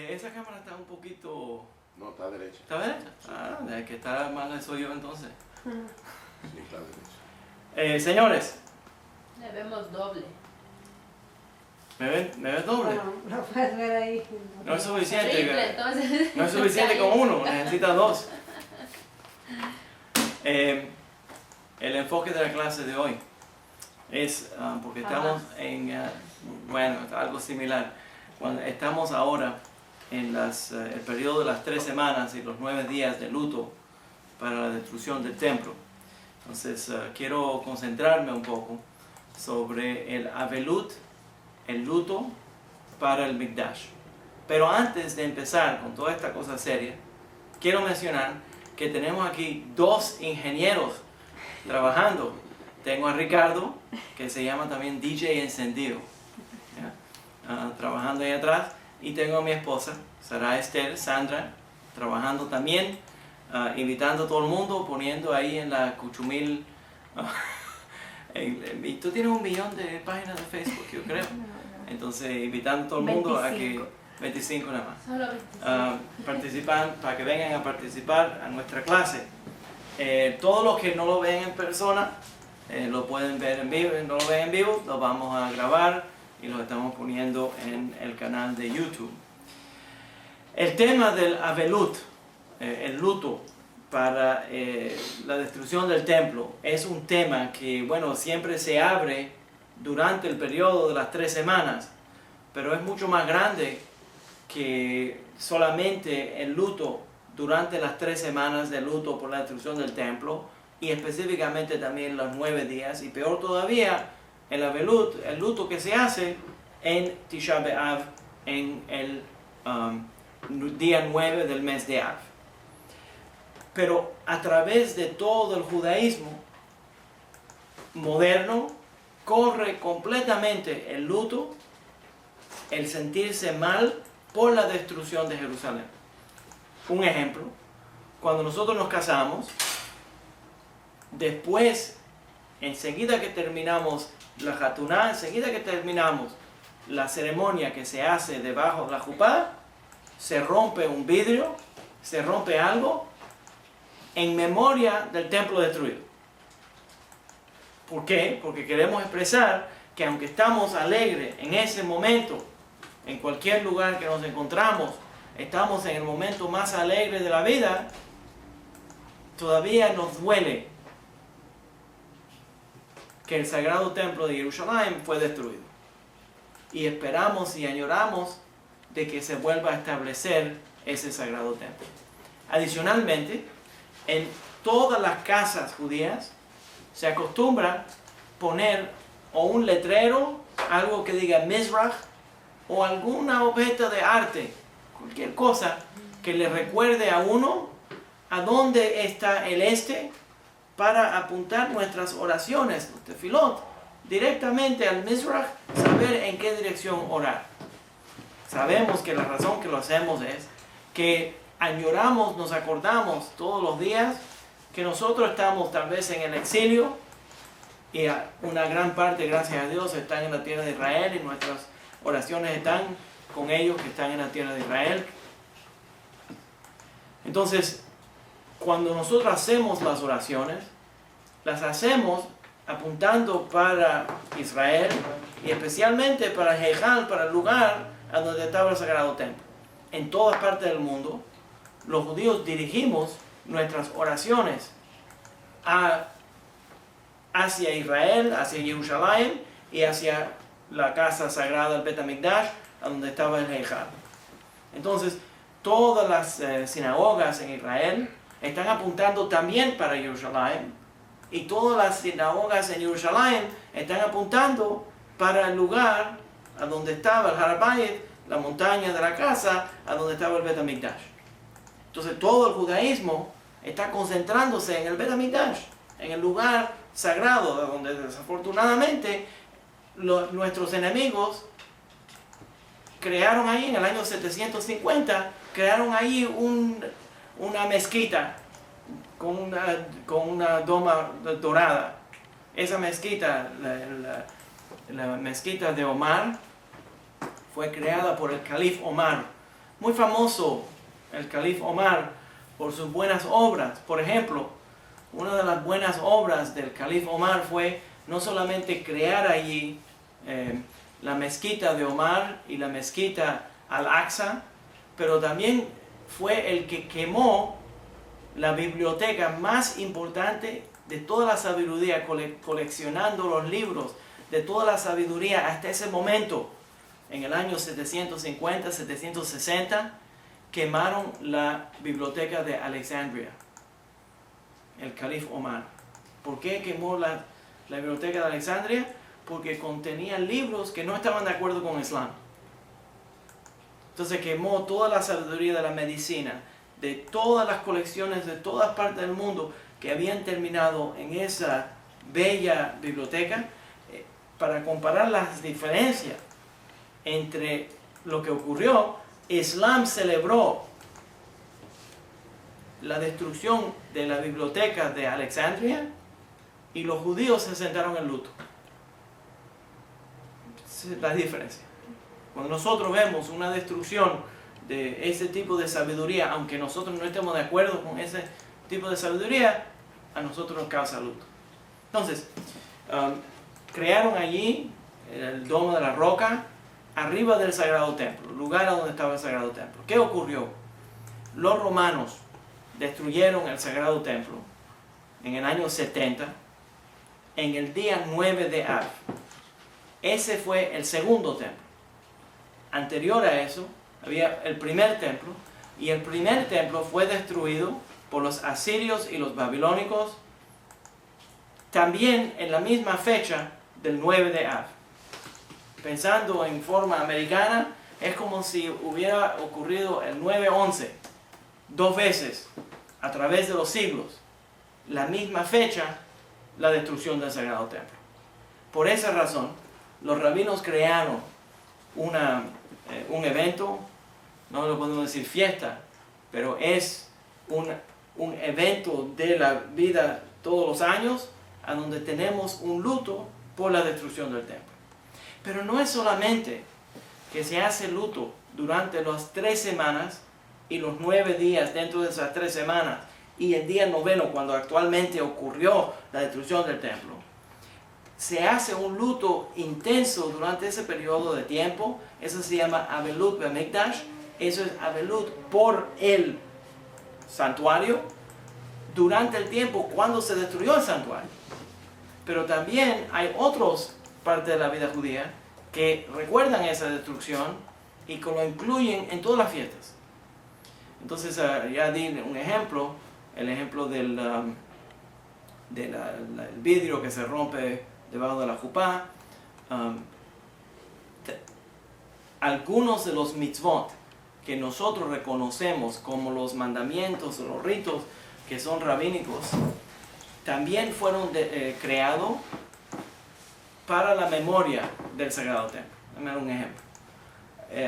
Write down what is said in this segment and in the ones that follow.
Esa cámara está un poquito... No, está derecha. ¿Está derecha? Ah, de que está mal soy yo entonces. Sí, está derecha. Señores, Le vemos doble. ¿me ves doble? No, lo puedes ver ahí. No es suficiente. Triple, entonces. No es suficiente con uno, necesita dos. El enfoque de la clase de hoy es porque estamos en, bueno, algo similar. Cuando estamos ahora en el periodo de las 3 semanas y los 9 días de luto para la destrucción del templo. Entonces quiero concentrarme un poco sobre el Avelut, el luto para el Mikdash. Pero antes de empezar con toda esta cosa seria, quiero mencionar que tenemos aquí 2 ingenieros trabajando. Tengo a Ricardo, que se llama también DJ Encendido, trabajando ahí atrás. Y tengo a mi esposa, Sara Esther, Sandra, trabajando también, invitando a todo el mundo, poniendo ahí en la Cuchumil. Y tú tienes 1 millón de páginas de Facebook, yo creo. Entonces, invitando a todo el mundo 25. a que... 25 nada más. Solo 25. Participan, para que vengan a participar a nuestra clase. Todos los que no lo ven en persona, lo pueden ver en vivo. No lo ven en vivo, lo vamos a grabar y lo estamos poniendo en el canal de YouTube. El tema del Avelut, el luto para la destrucción del templo, es un tema que, bueno, siempre se abre durante el periodo de las 3 semanas, pero es mucho más grande que solamente el luto durante las 3 semanas de luto por la destrucción del templo, y específicamente también los 9 días, y peor todavía, el Avelut, el luto que se hace en Tisha B'Av, en el día 9 del mes de Av. Pero a través de todo el judaísmo moderno, corre completamente el luto, el sentirse mal por la destrucción de Jerusalén. Un ejemplo, cuando nosotros nos casamos, después, enseguida que terminamos la Hatuná, enseguida que terminamos la ceremonia que se hace debajo de la jupá, se rompe un vidrio, se rompe algo en memoria del templo destruido. ¿Por qué? Porque queremos expresar que aunque estamos alegres en ese momento, en cualquier lugar que nos encontramos, estamos en el momento más alegre de la vida, todavía nos duele que el sagrado templo de Jerusalén fue destruido. Y esperamos y añoramos de que se vuelva a establecer ese sagrado templo. Adicionalmente, en todas las casas judías se acostumbra poner o un letrero, algo que diga Mizrach, o alguna objeto de arte, cualquier cosa que le recuerde a uno a dónde está el este, para apuntar nuestras oraciones, los tefilot, directamente al Mizrach, saber en qué dirección orar. Sabemos que la razón que lo hacemos es que añoramos, nos acordamos todos los días que nosotros estamos tal vez en el exilio y una gran parte, gracias a Dios, están en la tierra de Israel y nuestras oraciones están con ellos que están en la tierra de Israel. Entonces, cuando nosotros hacemos las oraciones, las hacemos apuntando para Israel y especialmente para Jejal, para el lugar a donde estaba el Sagrado Templo. En todas partes del mundo, los judíos dirigimos nuestras oraciones hacia Israel, hacia Jerusalén y hacia la casa sagrada del Bet HaMikdash, a donde estaba el Jejal. Entonces, todas las sinagogas en Israel están apuntando también para Jerusalén, y todas las sinagogas en Jerusalén están apuntando para el lugar a donde estaba el Har HaBayit, la montaña de la casa, a donde estaba el Bet HaMikdash. Entonces todo el judaísmo está concentrándose en el Bet HaMikdash, en el lugar sagrado, de donde desafortunadamente nuestros enemigos crearon ahí en el año 750, crearon ahí una mezquita con una doma dorada. Esa mezquita, la mezquita de Omar, fue creada por el califa Omar muy famoso el califa Omar por sus buenas obras. Por ejemplo, una de las buenas obras del califa Omar fue no solamente crear allí la mezquita de Omar y la mezquita Al-Aqsa, pero también fue el que quemó la biblioteca más importante de toda la sabiduría, coleccionando los libros de toda la sabiduría hasta ese momento. En el año 750, 760, quemaron la biblioteca de Alejandría, el califa Omar. ¿Por qué quemó la biblioteca de Alejandría? Porque contenía libros que no estaban de acuerdo con el Islam. Entonces quemó toda la sabiduría de la medicina, de todas las colecciones de todas partes del mundo que habían terminado en esa bella biblioteca, para comparar las diferencias entre lo que ocurrió. Islam celebró la destrucción de la biblioteca de Alejandría y los judíos se sentaron en luto. La diferencia. Cuando nosotros vemos una destrucción de ese tipo de sabiduría, aunque nosotros no estemos de acuerdo con ese tipo de sabiduría, a nosotros nos causa luto. Entonces, crearon allí el domo de la roca, arriba del Sagrado Templo, el lugar donde estaba el Sagrado Templo. ¿Qué ocurrió? Los romanos destruyeron el Sagrado Templo en el año 70, en el día 9 de Av. Ese fue el segundo templo. Anterior a eso, había el primer templo, y el primer templo fue destruido por los asirios y los babilónicos, también en la misma fecha del 9 de Av. Pensando en forma americana, es como si hubiera ocurrido el 9-11, 2 veces, a través de los siglos, la misma fecha, la destrucción del Sagrado Templo. Por esa razón, los rabinos crearon un evento, no lo podemos decir fiesta, pero es un evento de la vida todos los años, a donde tenemos un luto por la destrucción del templo. Pero no es solamente que se hace luto durante las 3 semanas y los 9 días dentro de esas 3 semanas y el día noveno, cuando actualmente ocurrió la destrucción del templo. Se hace un luto intenso durante ese periodo de tiempo. Eso se llama Avelut Bemikdash. Eso es Avelut por el santuario durante el tiempo cuando se destruyó el santuario. Pero también hay otras partes de la vida judía que recuerdan esa destrucción y que lo incluyen en todas las fiestas. Entonces ya di un ejemplo, el ejemplo del vidrio que se rompe debajo de la jupá. Algunos de los mitzvot que nosotros reconocemos como los mandamientos o los ritos que son rabínicos, también fueron creados para la memoria del Sagrado Templo. Déjame dar un ejemplo.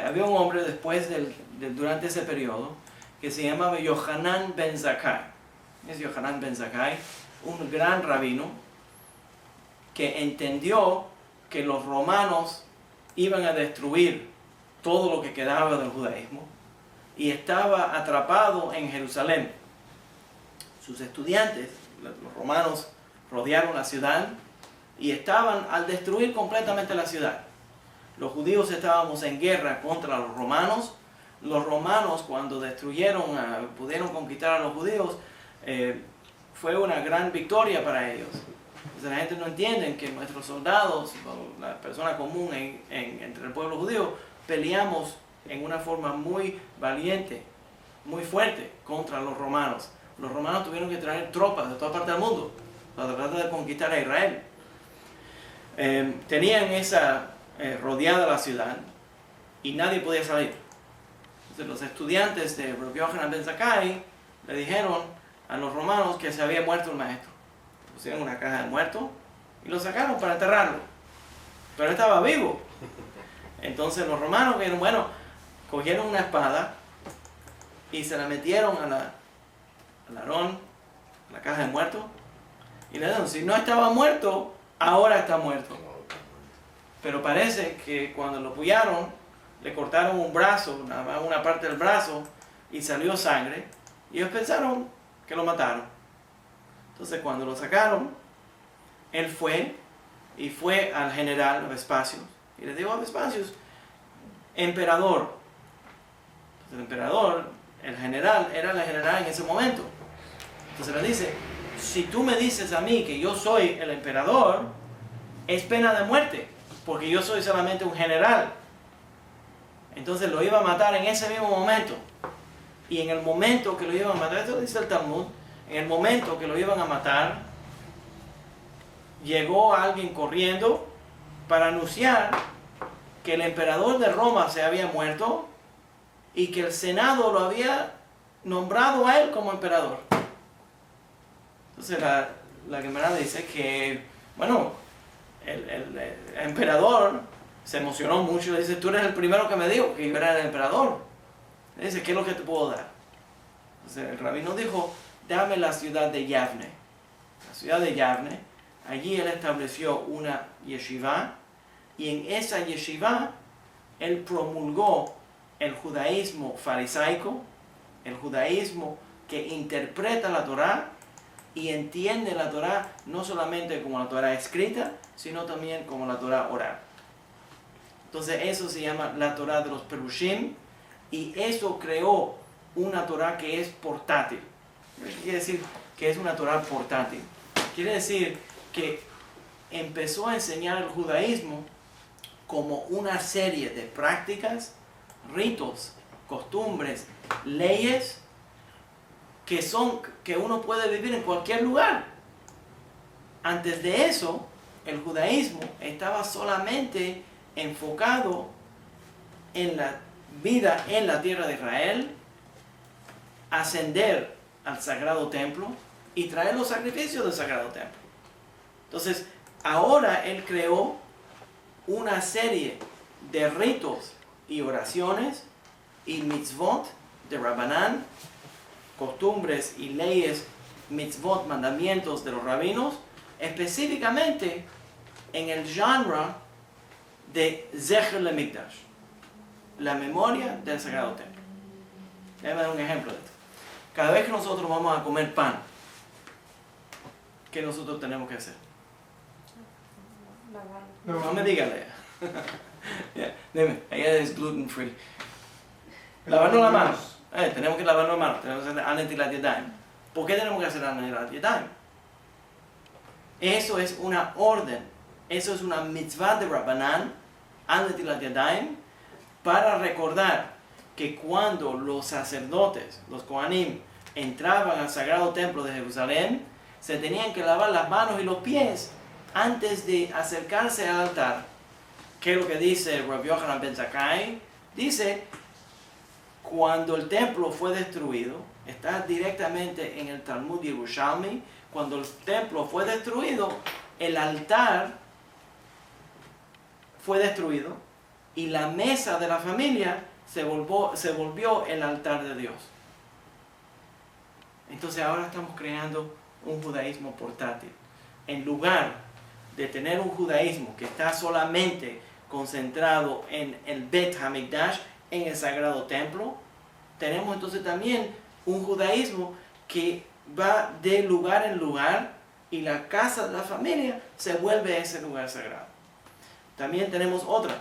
Había un hombre durante ese periodo que se llamaba Yohanan ben Zakkai. Es Yohanan ben Zakkai, un gran rabino que entendió que los romanos iban a destruir todo lo que quedaba del judaísmo y estaba atrapado en Jerusalén. Sus estudiantes, los romanos, rodearon la ciudad y estaban al destruir completamente la ciudad. Los judíos estábamos en guerra contra los romanos. Los romanos, cuando pudieron conquistar a los judíos, fue una gran victoria para ellos. Entonces, la gente no entiende que nuestros soldados, la persona común entre el pueblo judío, peleamos en una forma muy valiente, muy fuerte contra los romanos. Los romanos tuvieron que traer tropas de toda parte del mundo para tratar de conquistar a Israel. Tenían rodeada la ciudad y nadie podía salir. Entonces, los estudiantes de Rabbi Yohanan ben Zakkai le dijeron a los romanos que se había muerto el maestro. Pusieron una caja de muertos y lo sacaron para enterrarlo. Pero estaba vivo. Entonces los romanos vieron, cogieron una espada y se la metieron al Aarón, a la caja de muertos, y le dijeron, si no estaba muerto, ahora está muerto. Pero parece que cuando lo pullaron, le cortaron un brazo, nada más una parte del brazo, y salió sangre, y ellos pensaron que lo mataron. Entonces cuando lo sacaron, él fue al general Vespasios, y le dijo a Vespasios, emperador. Entonces el emperador, el general, era el general en ese momento. Entonces le dice, si tú me dices a mí que yo soy el emperador, es pena de muerte, porque yo soy solamente un general. Entonces lo iba a matar en ese mismo momento. Y en el momento que lo iban a matar, esto dice el Talmud, en el momento que lo iban a matar, llegó alguien corriendo para anunciar que el emperador de Roma se había muerto y que el Senado lo había nombrado a él como emperador. Entonces la Gemara dice que, bueno, el emperador se emocionó mucho y le dice, tú eres el primero que me dijo que yo era el emperador. Le dice, ¿qué es lo que te puedo dar? Entonces el rabino dijo, dame la ciudad de Yavne. La ciudad de Yavne, allí él estableció una yeshiva y en esa yeshiva él promulgó el judaísmo farisaico, el judaísmo que interpreta la Torá y entiende la Torá no solamente como la Torá escrita, sino también como la Torá oral. Entonces eso se llama la Torá de los Perushim y eso creó una Torá que es portátil. ¿Qué quiere decir que es una Torá portátil? Quiere decir que empezó a enseñar el judaísmo como una serie de prácticas, ritos, costumbres, leyes que uno puede vivir en cualquier lugar. Antes de eso, el judaísmo estaba solamente enfocado en la vida en la tierra de Israel, ascender al sagrado templo y traer los sacrificios del sagrado templo. Entonces, ahora él creó una serie de ritos y oraciones y mitzvot de Rabbanán, costumbres y leyes, mitzvot, mandamientos de los rabinos, específicamente en el genre de Zecher LeMikdash, la memoria del sagrado templo. Déjame dar un ejemplo de esto. Cada vez que nosotros vamos a comer pan, ¿qué nosotros tenemos que hacer? No me digas, Lea. Yeah. Dime, ella es gluten free. Lavarnos las manos. Tenemos que lavarnos las manos. Tenemos que hacer Anetilat Yadayim. ¿Por qué tenemos que hacer Anetilat Yadayim? Eso es una orden. Eso es una mitzvah de Rabbanán, Anetilat Yadayim, para recordar que cuando los sacerdotes, los Kohanim, entraban al sagrado templo de Jerusalén, se tenían que lavar las manos y los pies antes de acercarse al altar. ¿Qué es lo que dice Rabbi Yochanan ben Zakkai? Dice, cuando el templo fue destruido, está directamente en el Talmud Yerushalmi, cuando el templo fue destruido, el altar fue destruido y la mesa de la familia se volvió el altar de Dios. Entonces ahora estamos creando un judaísmo portátil. En lugar de tener un judaísmo que está solamente concentrado en el Bet HaMikdash, en el sagrado templo, tenemos entonces también un judaísmo que va de lugar en lugar y la casa de la familia se vuelve ese lugar sagrado. También tenemos otra.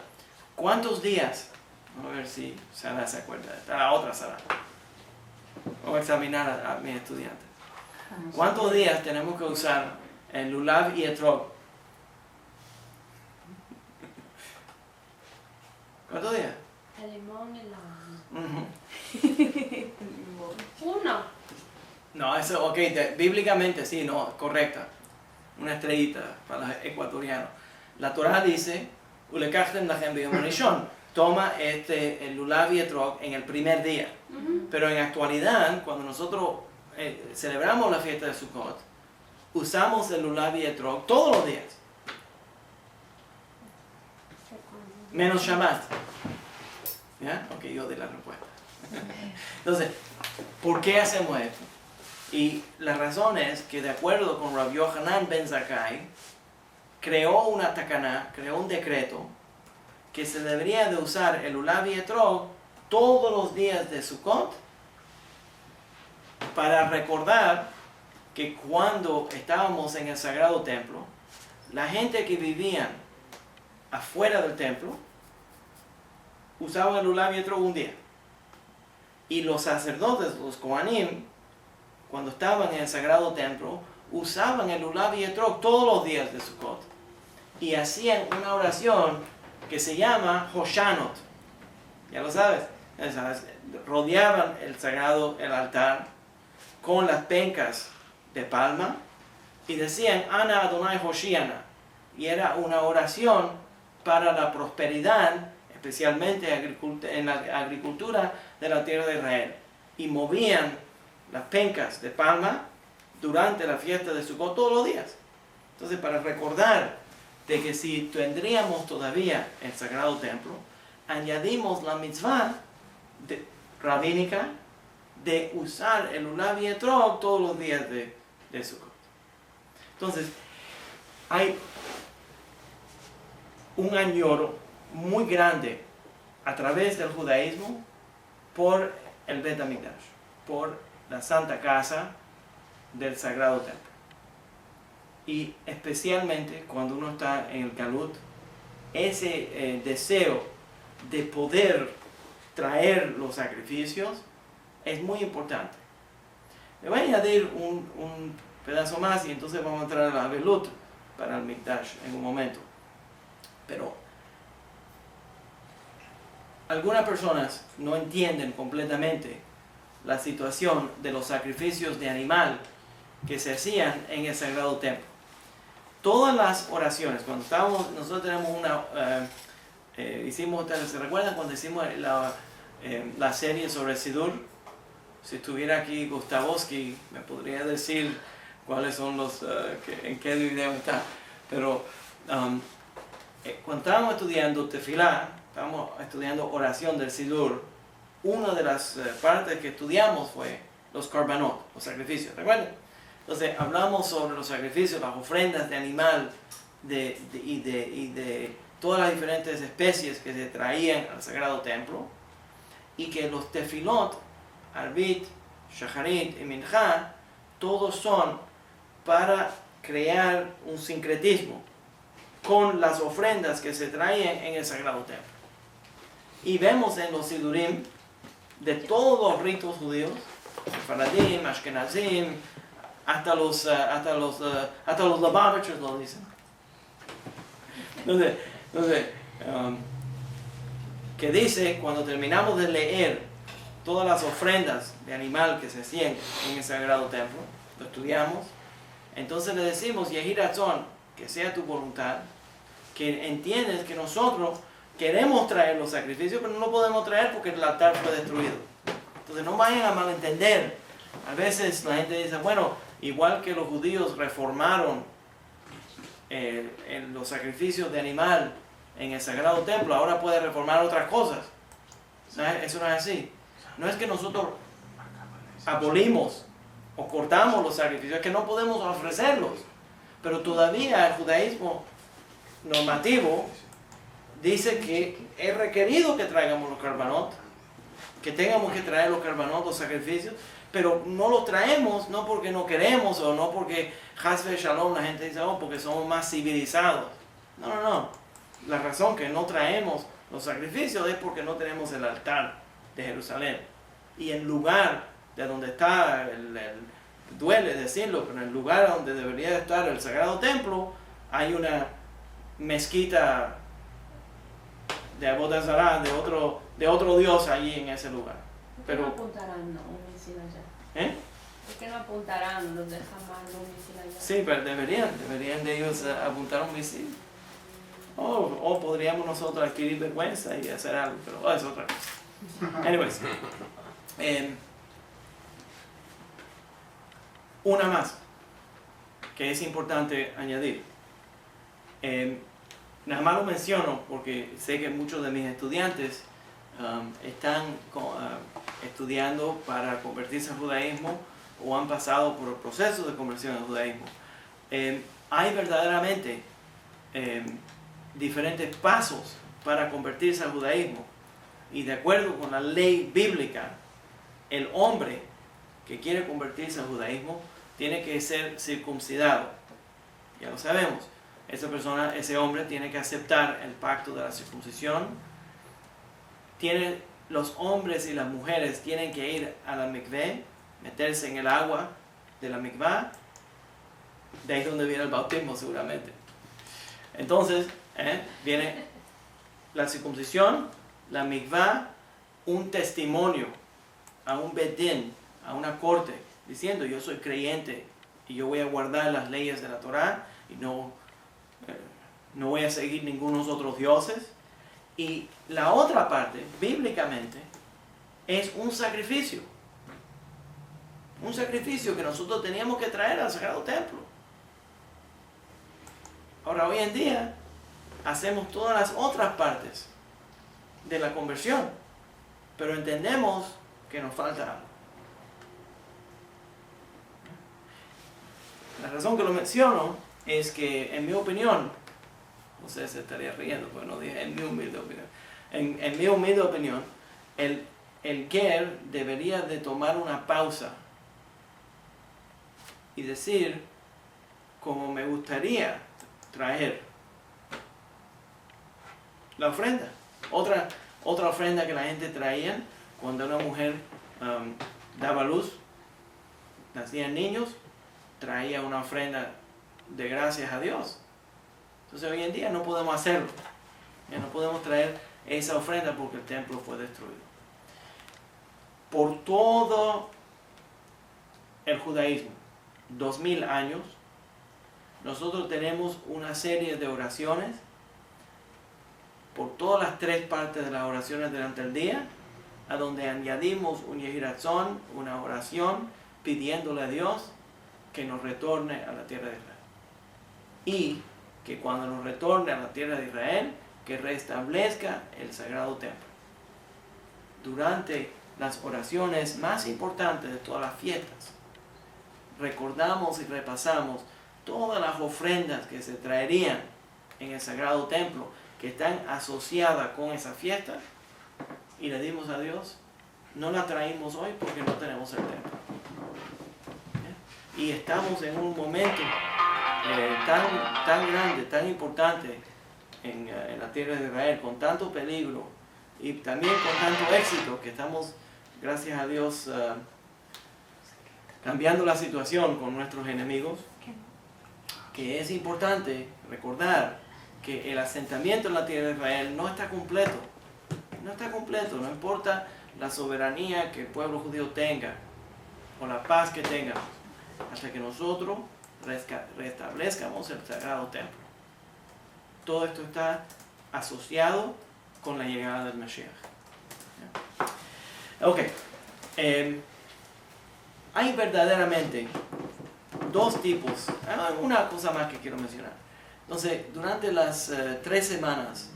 ¿Cuántos días? Vamos a ver si Sara se acuerda. Está la otra Sara. Vamos a examinar a mis estudiantes. ¿Cuántos días tenemos que usar el lulav y etrog? ¿Cuántos días? El limón y la... Uh-huh. Uno. No, eso, ok, bíblicamente sí, no, correcta. Una estrellita para los ecuatorianos. La Torah dice, Ulekachtem lachem biyom rishon, toma el lulav y etrog en el primer día. Pero en actualidad, cuando nosotros celebramos la fiesta de Sukkot, usamos el lulav y etrog todos los días. Menos Shabbat. ¿Ya? Ok, yo di la respuesta. Entonces, ¿por qué hacemos esto? Y la razón es que de acuerdo con Rabbi Yochanan ben Zakkai, creó una takaná, creó un decreto que se debería de usar el lulav y etrog todos los días de Sukkot para recordar que cuando estábamos en el Sagrado Templo, la gente que vivían afuera del templo usaban el lulav y etrog un día. Y los sacerdotes, los Kohanim, cuando estaban en el Sagrado Templo, usaban el lulav y etrog todos los días de Sukkot. Y hacían una oración que se llama Hoshanot. Ya lo sabes. Rodeaban el altar con las pencas de palma y decían Ana Adonai Hoshiana. Y era una oración para la prosperidad, especialmente en la agricultura de la tierra de Israel. Y movían las pencas de palma durante la fiesta de Sukkot todos los días. Entonces, para recordar de que si tendríamos todavía el Sagrado Templo, añadimos la mitzvah rabínica de usar el lulav y etrog todos los días de Sukkot. Entonces, hay un añoro muy grande a través del judaísmo por el Bet HaMikdash, por la Santa Casa del Sagrado Templo. Y especialmente cuando uno está en el Galut, ese deseo de poder traer los sacrificios es muy importante. Le voy a añadir un pedazo más y entonces vamos a entrar a la Velut para el Mikdash en un momento. Pero algunas personas no entienden completamente la situación de los sacrificios de animal que se hacían en el Sagrado Templo. Todas las oraciones, cuando nosotros tenemos ¿se recuerdan cuando hicimos la serie sobre el Sidur? Si estuviera aquí Gustavowski, me podría decir cuáles son en qué video está. Pero cuando estábamos estudiando Tefilá, estábamos estudiando oración del Sidur, una de las partes que estudiamos fue los korbanot, los sacrificios, ¿recuerdan? Entonces hablamos sobre los sacrificios, las ofrendas de animal y de todas las diferentes especies que se traían al Sagrado Templo, y que los tefilot, Arbit, Shacharit y Mincha, todos son para crear un sincretismo con las ofrendas que se traían en el Sagrado Templo. Y vemos en los Sidurim de todos los ritos judíos, Faradim, Ashkenazim, hasta los Lubavitchers lo dicen. Entonces, que dice, cuando terminamos de leer todas las ofrendas de animal que se hacían en el Sagrado Templo, lo estudiamos, entonces le decimos, Yehi Ratzon, que sea tu voluntad, que entiendes que nosotros queremos traer los sacrificios, pero no lo podemos traer porque el altar fue destruido. Entonces no vayan a malentender. A veces la gente dice, bueno, igual que los judíos reformaron los sacrificios de animal en el Sagrado Templo, ahora puede reformar otras cosas. Eso no es así. No es que nosotros abolimos o cortamos los sacrificios, es que no podemos ofrecerlos. Pero todavía el judaísmo normativo dice que es requerido que traigamos los karbanot, que tengamos que traer los karbanot, los sacrificios, pero no los traemos no porque no queremos o no porque Hasbe Shalom, la gente dice, porque somos más civilizados. No. La razón que no traemos los sacrificios es porque no tenemos el altar de Jerusalén. Y en lugar de donde está, duele decirlo, pero en el lugar donde debería estar el Sagrado Templo, hay una mezquita de Avodah Zarah, de otro Dios allí en ese lugar. ¿Por qué no apuntarán un misil allá? ¿Por qué no apuntarán los de Hamas un misil allá? Sí, pero deberían de ellos apuntar un misil. O podríamos nosotros adquirir vergüenza y hacer algo, pero es otra cosa. Anyways, una más que es importante añadir. Nada más lo menciono porque sé que muchos de mis estudiantes están estudiando para convertirse al judaísmo o han pasado por el proceso de conversión al judaísmo. Hay verdaderamente diferentes pasos para convertirse al judaísmo. Y de acuerdo con la ley bíblica, el hombre que quiere convertirse al judaísmo tiene que ser circuncidado. Ya lo sabemos. Ese hombre tiene que aceptar el pacto de la circuncisión. Los hombres y las mujeres tienen que ir a la mikvé, meterse en el agua de la mikvá. De ahí es donde viene el bautismo seguramente. Entonces, viene la circuncisión, la mikvá, un testimonio a un bedín, a una corte, diciendo yo soy creyente y yo voy a guardar las leyes de la Torá y no voy a seguir ningunos otros dioses. Y la otra parte, bíblicamente, es un sacrificio. Un sacrificio que nosotros teníamos que traer al Sagrado Templo. Ahora, hoy en día, hacemos todas las otras partes de la conversión, pero entendemos que nos falta algo. La razón que lo menciono es que, en mi opinión, ustedes se estarían riendo, porque no dije en mi humilde opinión. En mi humilde opinión, el ger debería de tomar una pausa y decir, como me gustaría traer la ofrenda. Otra ofrenda que la gente traía cuando una mujer daba luz, nacían niños, traía una ofrenda de gracias a Dios. Entonces hoy en día no podemos hacerlo. Ya no podemos traer esa ofrenda porque el templo fue destruido. Por todo el judaísmo, 2000 años, nosotros tenemos una serie de oraciones por todas las 3 partes de las oraciones durante el día, a donde añadimos un Yehiratzón, una oración pidiéndole a Dios que nos retorne a la tierra de Israel. Y que cuando nos retorne a la tierra de Israel, que restablezca el sagrado templo. Durante las oraciones más importantes de todas las fiestas, recordamos y repasamos todas las ofrendas que se traerían en el sagrado templo, que están asociadas con esa fiesta, y le dimos a Dios, no la traímos hoy porque no tenemos el templo. Y estamos en un momento tan grande, tan importante en la tierra de Israel, con tanto peligro y también con tanto éxito, que estamos, gracias a Dios, cambiando la situación con nuestros enemigos, que es importante recordar que el asentamiento en la tierra de Israel no está completo. No está completo, no importa la soberanía que el pueblo judío tenga o la paz que tenga, hasta que nosotros restablezcamos el sagrado templo. Todo esto está asociado con la llegada del Mashiach. Ok. Hay verdaderamente 2 tipos. Una cosa más que quiero mencionar. Entonces, durante las 3 semanas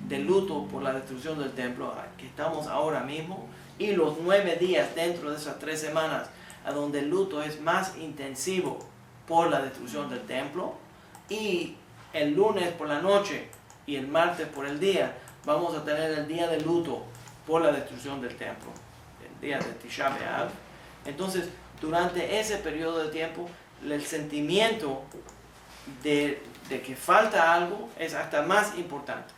de luto por la destrucción del templo, que estamos ahora mismo, y los 9 días dentro de esas 3 semanas, a donde el luto es más intensivo por la destrucción del templo, y el lunes por la noche y el martes por el día, vamos a tener el día de luto por la destrucción del templo, el día de Tisha B'Av. Entonces, durante ese periodo de tiempo, el sentimiento de que falta algo es hasta más importante.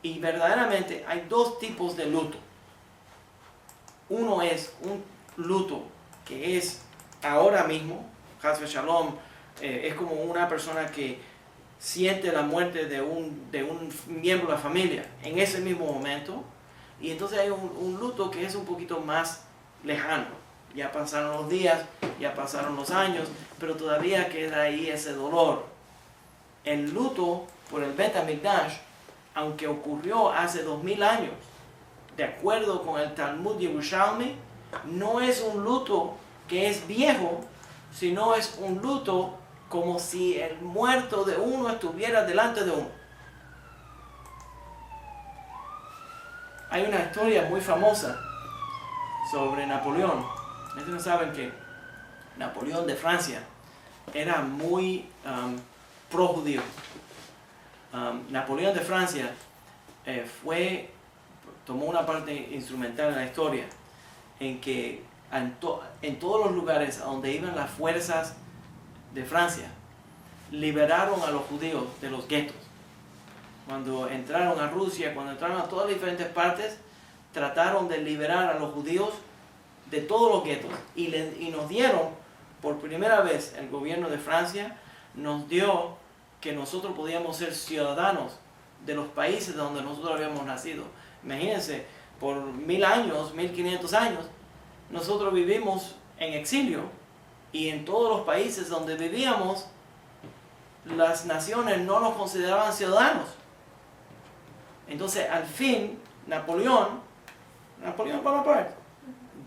Y verdaderamente hay 2 tipos de luto. Uno es un luto que es ahora mismo, Chas v'Shalom, es como una persona que siente la muerte de un miembro de la familia en ese mismo momento, y entonces hay un luto que es un poquito más lejano. Ya pasaron los días, ya pasaron los años, pero todavía queda ahí ese dolor. El luto por el Bet HaMikdash, aunque ocurrió hace 2000 años, de acuerdo con el Talmud Yerushalmi, no es un luto que es viejo, sino es un luto como si el muerto de uno estuviera delante de uno. Hay una historia muy famosa sobre Napoleón. Ustedes saben que Napoleón de Francia era muy pro-judío. Napoleón de Francia tomó una parte instrumental en la historia, en que en todos los lugares a donde iban las fuerzas de Francia, liberaron a los judíos de los guetos. Cuando entraron a Rusia, cuando entraron a todas las diferentes partes, trataron de liberar a los judíos de todos los guetos. Y nos dieron, por primera vez, el gobierno de Francia nos dio que nosotros podíamos ser ciudadanos de los países donde nosotros habíamos nacido. Imagínense, por 1000 años, 1500 años, nosotros vivimos en exilio, y en todos los países donde vivíamos, las naciones no nos consideraban ciudadanos. Entonces, al fin, Napoleón Bonaparte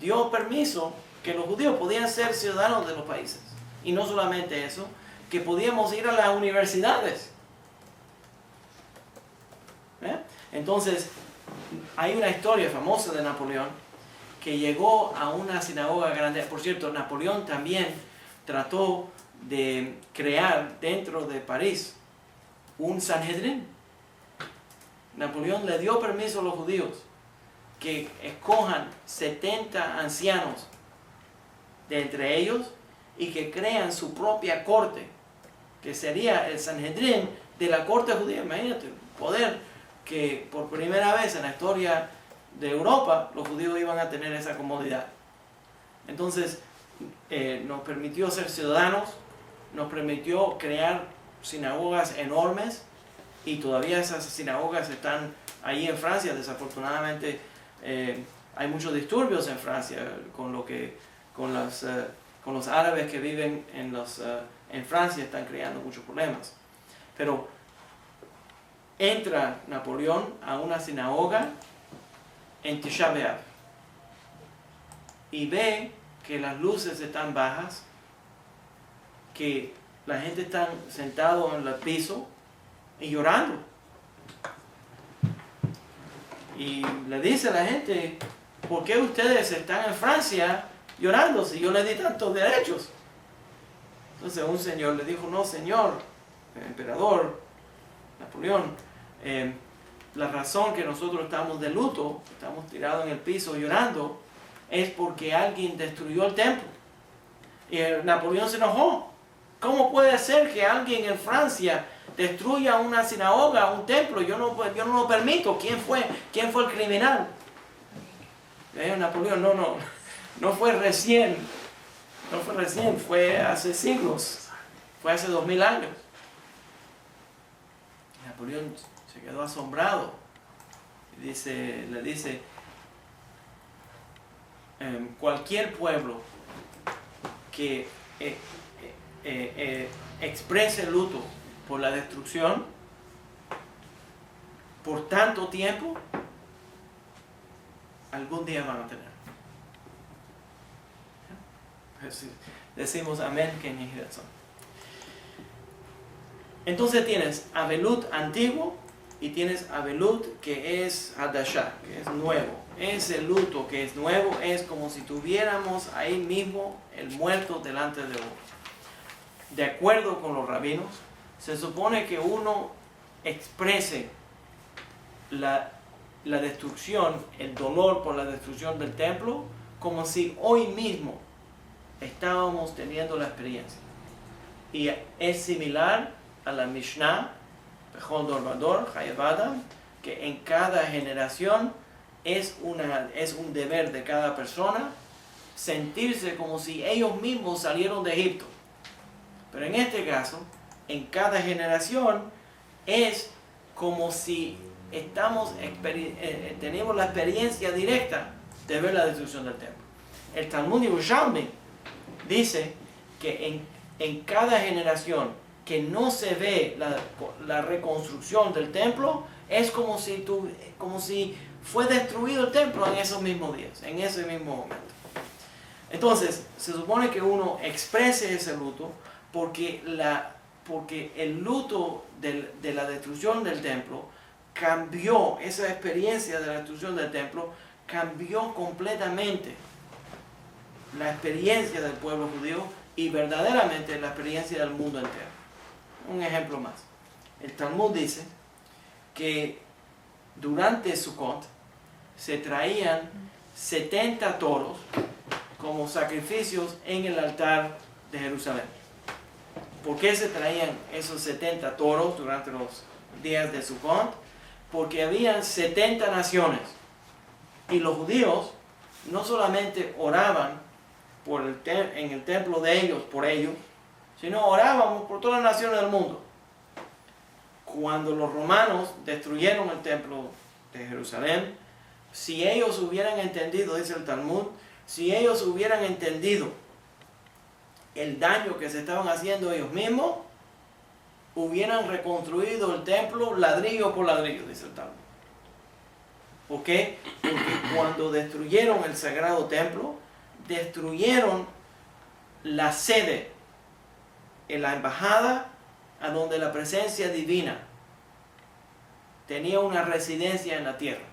dio permiso que los judíos podían ser ciudadanos de los países. Y no solamente eso, que podíamos ir a las universidades. Entonces, hay una historia famosa de Napoleón que llegó a una sinagoga grande. Por cierto, Napoleón también trató de crear dentro de París un Sanhedrin. Napoleón le dio permiso a los judíos que escojan 70 ancianos de entre ellos y que crean su propia corte, que sería el Sanhedrin de la corte judía. Imagínate, poder que por primera vez en la historia de Europa los judíos iban a tener esa comodidad. Entonces nos permitió ser ciudadanos, nos permitió crear sinagogas enormes, y todavía esas sinagogas están ahí en Francia. Desafortunadamente hay muchos disturbios en Francia con los árabes que viven en Francia, están creando muchos problemas. Pero entra Napoleón a una sinagoga en Tisha B'Av y ve que las luces están bajas, que la gente está sentada en el piso y llorando. Y le dice a la gente: ¿por qué ustedes están en Francia llorando si yo les di tantos derechos? Entonces un señor le dijo: no, señor, emperador Napoleón, la razón que nosotros estamos de luto, estamos tirados en el piso llorando, es porque alguien destruyó el templo. Y Napoleón se enojó. ¿Cómo puede ser que alguien en Francia destruya una sinagoga, un templo? Yo no lo permito. ¿Quién fue el criminal? Napoleón, no fue recién, fue hace siglos, fue hace 2000 años. Napoleón se quedó asombrado y le dice: cualquier pueblo que exprese luto por la destrucción por tanto tiempo, algún día van a tener. Decimos amén, que ni razón. Entonces tienes Avelut antiguo y tienes Avelut que es Hadashah, que es nuevo. Ese luto que es nuevo es como si tuviéramos ahí mismo el muerto delante de uno. De acuerdo con los rabinos, se supone que uno exprese la destrucción, el dolor por la destrucción del templo, como si hoy mismo estábamos teniendo la experiencia. Y es similar a la Mishnah, Bechol Dor Vador, Chayav Adam, que en cada generación es un deber de cada persona sentirse como si ellos mismos salieron de Egipto. Pero en este caso, en cada generación es como si tenemos la experiencia directa de ver la destrucción del templo. El Talmud Yerushalmi dice que en cada generación que no se ve la reconstrucción del templo, es como si fue destruido el templo en esos mismos días, en ese mismo momento. Entonces, se supone que uno exprese ese luto porque el luto de la destrucción del templo cambió, esa experiencia de la destrucción del templo cambió completamente la experiencia del pueblo judío y verdaderamente la experiencia del mundo entero. Un ejemplo más. El Talmud dice que durante Sukkot se traían 70 toros como sacrificios en el altar de Jerusalén. ¿Por qué se traían esos 70 toros durante los días de Sukkot? Porque habían 70 naciones y los judíos no solamente oraban en el templo de ellos por ellos, sino orábamos por todas las naciones del mundo. Cuando los romanos destruyeron el templo de Jerusalén, si ellos hubieran entendido, dice el Talmud, si ellos hubieran entendido el daño que se estaban haciendo ellos mismos, hubieran reconstruido el templo ladrillo por ladrillo, dice el Talmud. ¿Por qué? Porque cuando destruyeron el sagrado templo, destruyeron la sede en la embajada a donde la presencia divina tenía una residencia en la tierra.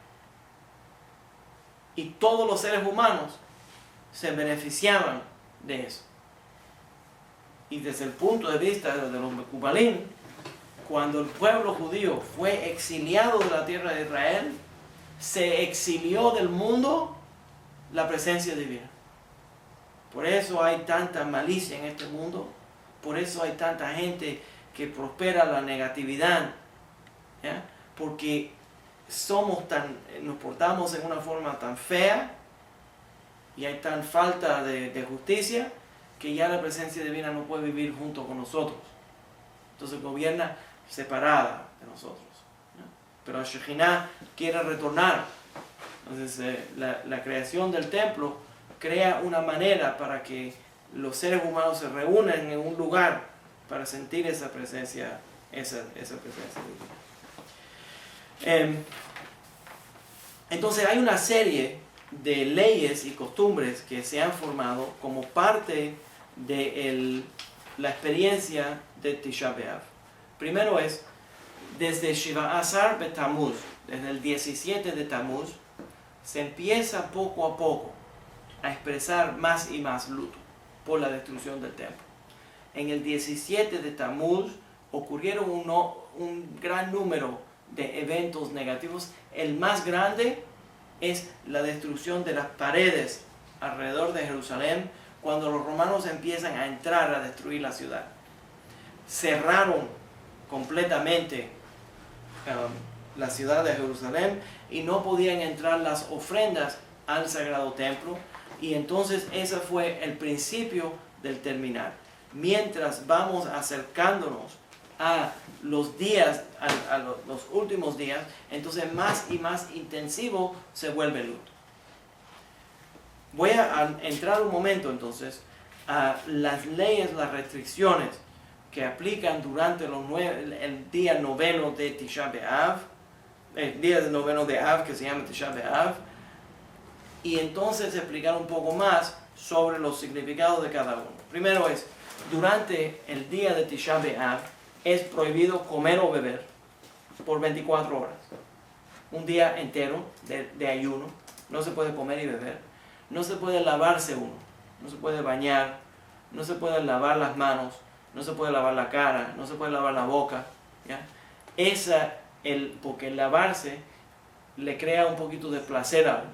Y todos los seres humanos se beneficiaban de eso. Y desde el punto de vista de los Mekubalim, cuando el pueblo judío fue exiliado de la tierra de Israel, se exilió del mundo la presencia divina. Por eso hay tanta malicia en este mundo, por eso hay tanta gente que prospera la negatividad, ¿ya? Porque nos portamos en una forma tan fea y hay tan falta de justicia que ya la presencia divina no puede vivir junto con nosotros. Entonces gobierna separada de nosotros, ¿no? Pero Shekhinah quiere retornar. Entonces la creación del templo crea una manera para que los seres humanos se reúnan en un lugar para sentir esa presencia divina. Entonces hay una serie de leyes y costumbres que se han formado como parte de la experiencia de Tisha B'Av. Primero es, desde Shiva Asar Betamuz, desde el 17 de Tamuz, se empieza poco a poco a expresar más y más luto por la destrucción del templo. En el 17 de Tamuz ocurrieron un gran número de eventos negativos. El más grande es la destrucción de las paredes alrededor de Jerusalén, cuando los romanos empiezan a entrar a destruir la ciudad. Cerraron completamente la ciudad de Jerusalén y no podían entrar las ofrendas al sagrado templo, y entonces ese fue el principio del terminar. Mientras vamos acercándonos a los días, los últimos días, entonces más y más intensivo se vuelve el luto. Voy a entrar un momento entonces a las leyes, las restricciones que aplican durante el día noveno de Tisha B'Av, el día noveno de Av que se llama Tisha B'Av, y entonces explicar un poco más sobre los significados de cada uno. Primero es, durante el día de Tisha B'Av es prohibido comer o beber por 24 horas. Un día entero de ayuno, no se puede comer y beber. No se puede lavarse uno, no se puede bañar, no se puede lavar las manos, no se puede lavar la cara, no se puede lavar la boca, ¿ya? Porque el lavarse le crea un poquito de placer a uno.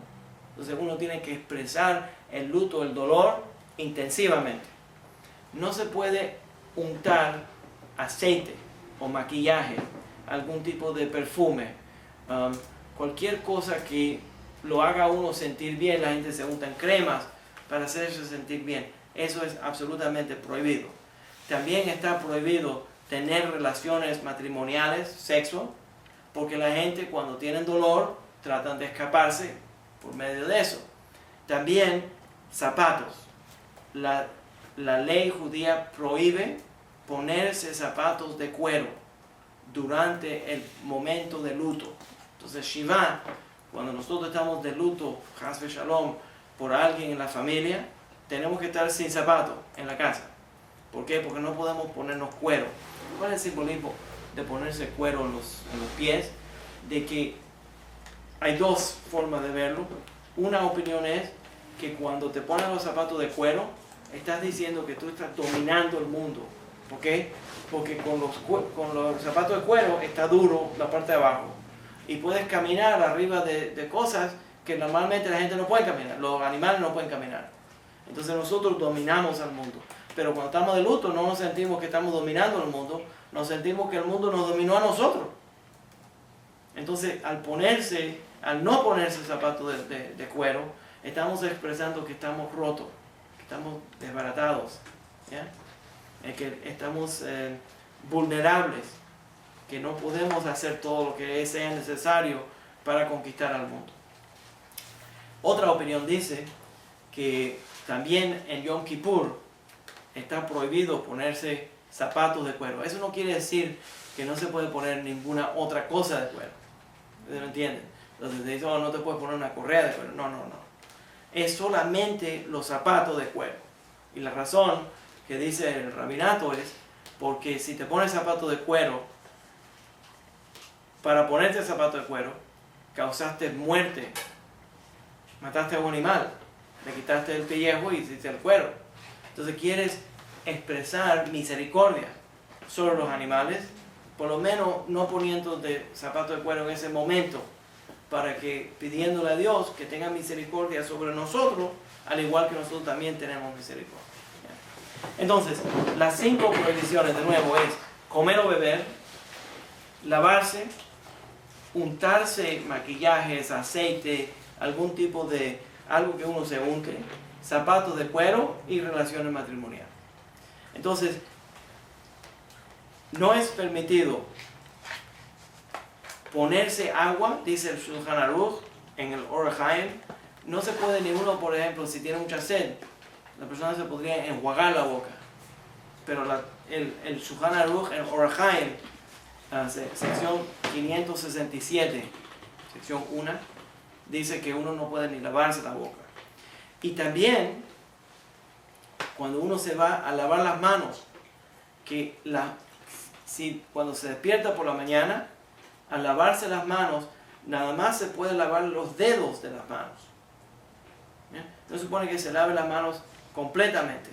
Entonces uno tiene que expresar el luto, el dolor, intensivamente. No se puede untar aceite o maquillaje, algún tipo de perfume, cualquier cosa que lo haga a uno sentir bien. La gente se unta en cremas para hacerse sentir bien. Eso es absolutamente prohibido. También está prohibido tener relaciones matrimoniales, sexo, porque la gente cuando tienen dolor tratan de escaparse por medio de eso. También zapatos. La ley judía prohíbe ponerse zapatos de cuero durante el momento de luto. Entonces Shiva, cuando nosotros estamos de luto, Chas v'Shalom, por alguien en la familia, tenemos que estar sin zapatos en la casa. ¿Por qué? Porque no podemos ponernos cuero. ¿Cuál es el simbolismo de ponerse cuero en los pies? De que hay dos formas de verlo. Una opinión es que cuando te pones los zapatos de cuero, estás diciendo que tú estás dominando el mundo. ¿Por qué? Porque con los zapatos de cuero está duro la parte de abajo. y puedes caminar arriba de cosas que normalmente la gente no puede caminar, los animales no pueden caminar. Entonces nosotros dominamos al mundo. Pero cuando estamos de luto no nos sentimos que estamos dominando el mundo, nos sentimos que el mundo nos dominó a nosotros. Entonces al no ponerse zapatos de cuero, estamos expresando que estamos rotos, que estamos desbaratados, ¿ya? Que estamos vulnerables, que no podemos hacer todo lo que sea necesario para conquistar al mundo. Otra opinión dice que también en Yom Kippur está prohibido ponerse zapatos de cuero. Eso no quiere decir que no se puede poner ninguna otra cosa de cuero. ¿Me entienden? Entonces dicen, oh, no te puedes poner una correa de cuero. No. Es solamente los zapatos de cuero. Y la razón que dice el rabinato es porque si te pones zapatos de cuero, para ponerte el zapato de cuero, causaste muerte. Mataste a un animal, le quitaste el pellejo y hiciste el cuero. Entonces quieres expresar misericordia sobre los animales, por lo menos no poniendo de zapato de cuero en ese momento, para que pidiéndole a Dios que tenga misericordia sobre nosotros, al igual que nosotros también tenemos misericordia. Entonces, las 5 prohibiciones de nuevo es comer o beber, lavarse, untarse maquillajes, aceite, algún tipo de algo que uno se unte, zapatos de cuero y relaciones matrimoniales. Entonces, no es permitido ponerse agua, dice el Shulchan Aruch en el Orach Chaim. No se puede ninguno, por ejemplo, si tiene mucha sed, la persona se podría enjuagar la boca. Pero el Shulchan Aruch en Orach Chaim, sección 567, sección 1, dice que uno no puede ni lavarse la boca. Y también, cuando uno se va a lavar las manos, que cuando se despierta por la mañana, al lavarse las manos, nada más se puede lavar los dedos de las manos. ¿Ya? No se supone que se lave las manos completamente.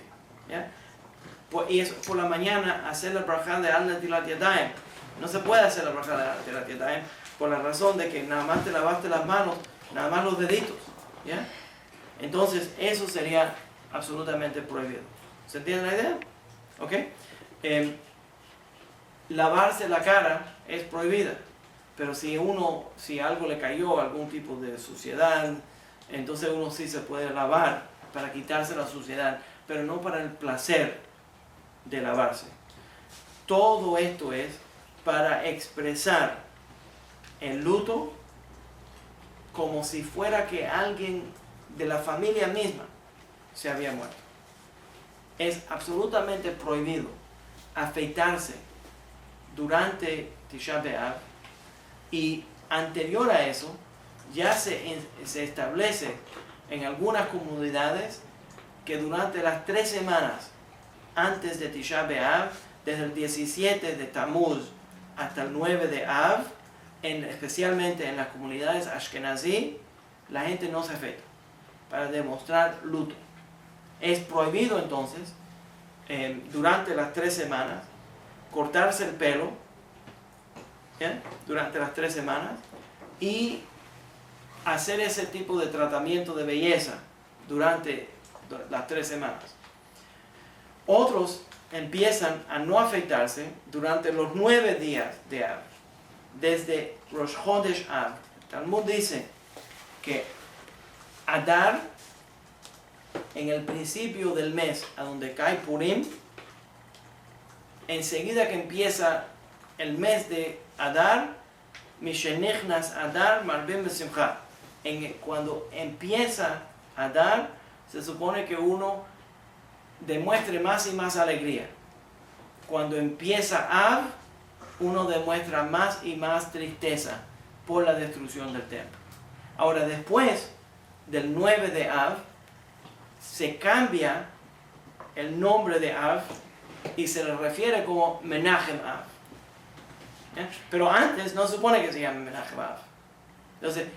¿Ya? Y eso, por la mañana, hacer la brajá de Al Netilat Yadayim. No se puede hacer la brajá de Al Netilat Yadayim por la razón de que nada más te lavaste las manos, nada más los deditos. ¿Ya? Entonces, eso sería absolutamente prohibido. ¿Se entiende la idea? ¿Ok? Lavarse la cara es prohibida. Pero si algo le cayó, algún tipo de suciedad, entonces uno sí se puede lavar para quitarse la suciedad, pero no para el placer de lavarse. Todo esto es para expresar el luto como si fuera que alguien de la familia misma se había muerto. Es absolutamente prohibido afeitarse durante Tisha B'Av, y anterior a eso ya se establece en algunas comunidades que durante las 3 semanas antes de Tisha B'Av, desde el 17 de Tammuz hasta el 9 de Av, especialmente en las comunidades Ashkenazí, la gente no se afeita para demostrar luto. Es prohibido entonces, durante las 3 semanas, cortarse el pelo, ¿ya? Durante las 3 semanas, y hacer ese tipo de tratamiento de belleza durante las 3 semanas. Otros empiezan a no afeitarse durante los 9 días de Av, desde Rosh Chodesh Av. El Talmud dice que Adar, en el principio del mes a donde cae Purim, enseguida que empieza el mes de Adar, Mishenichnas Adar Marbim Besimcha. Cuando empieza Adar, se supone que uno demuestre más y más alegría. Cuando empieza Av, uno demuestra más y más tristeza por la destrucción del templo. Ahora, después del 9 de Av, se cambia el nombre de Av y se le refiere como Menachem Av. Pero antes no se supone que se llame Menachem Av. Entonces,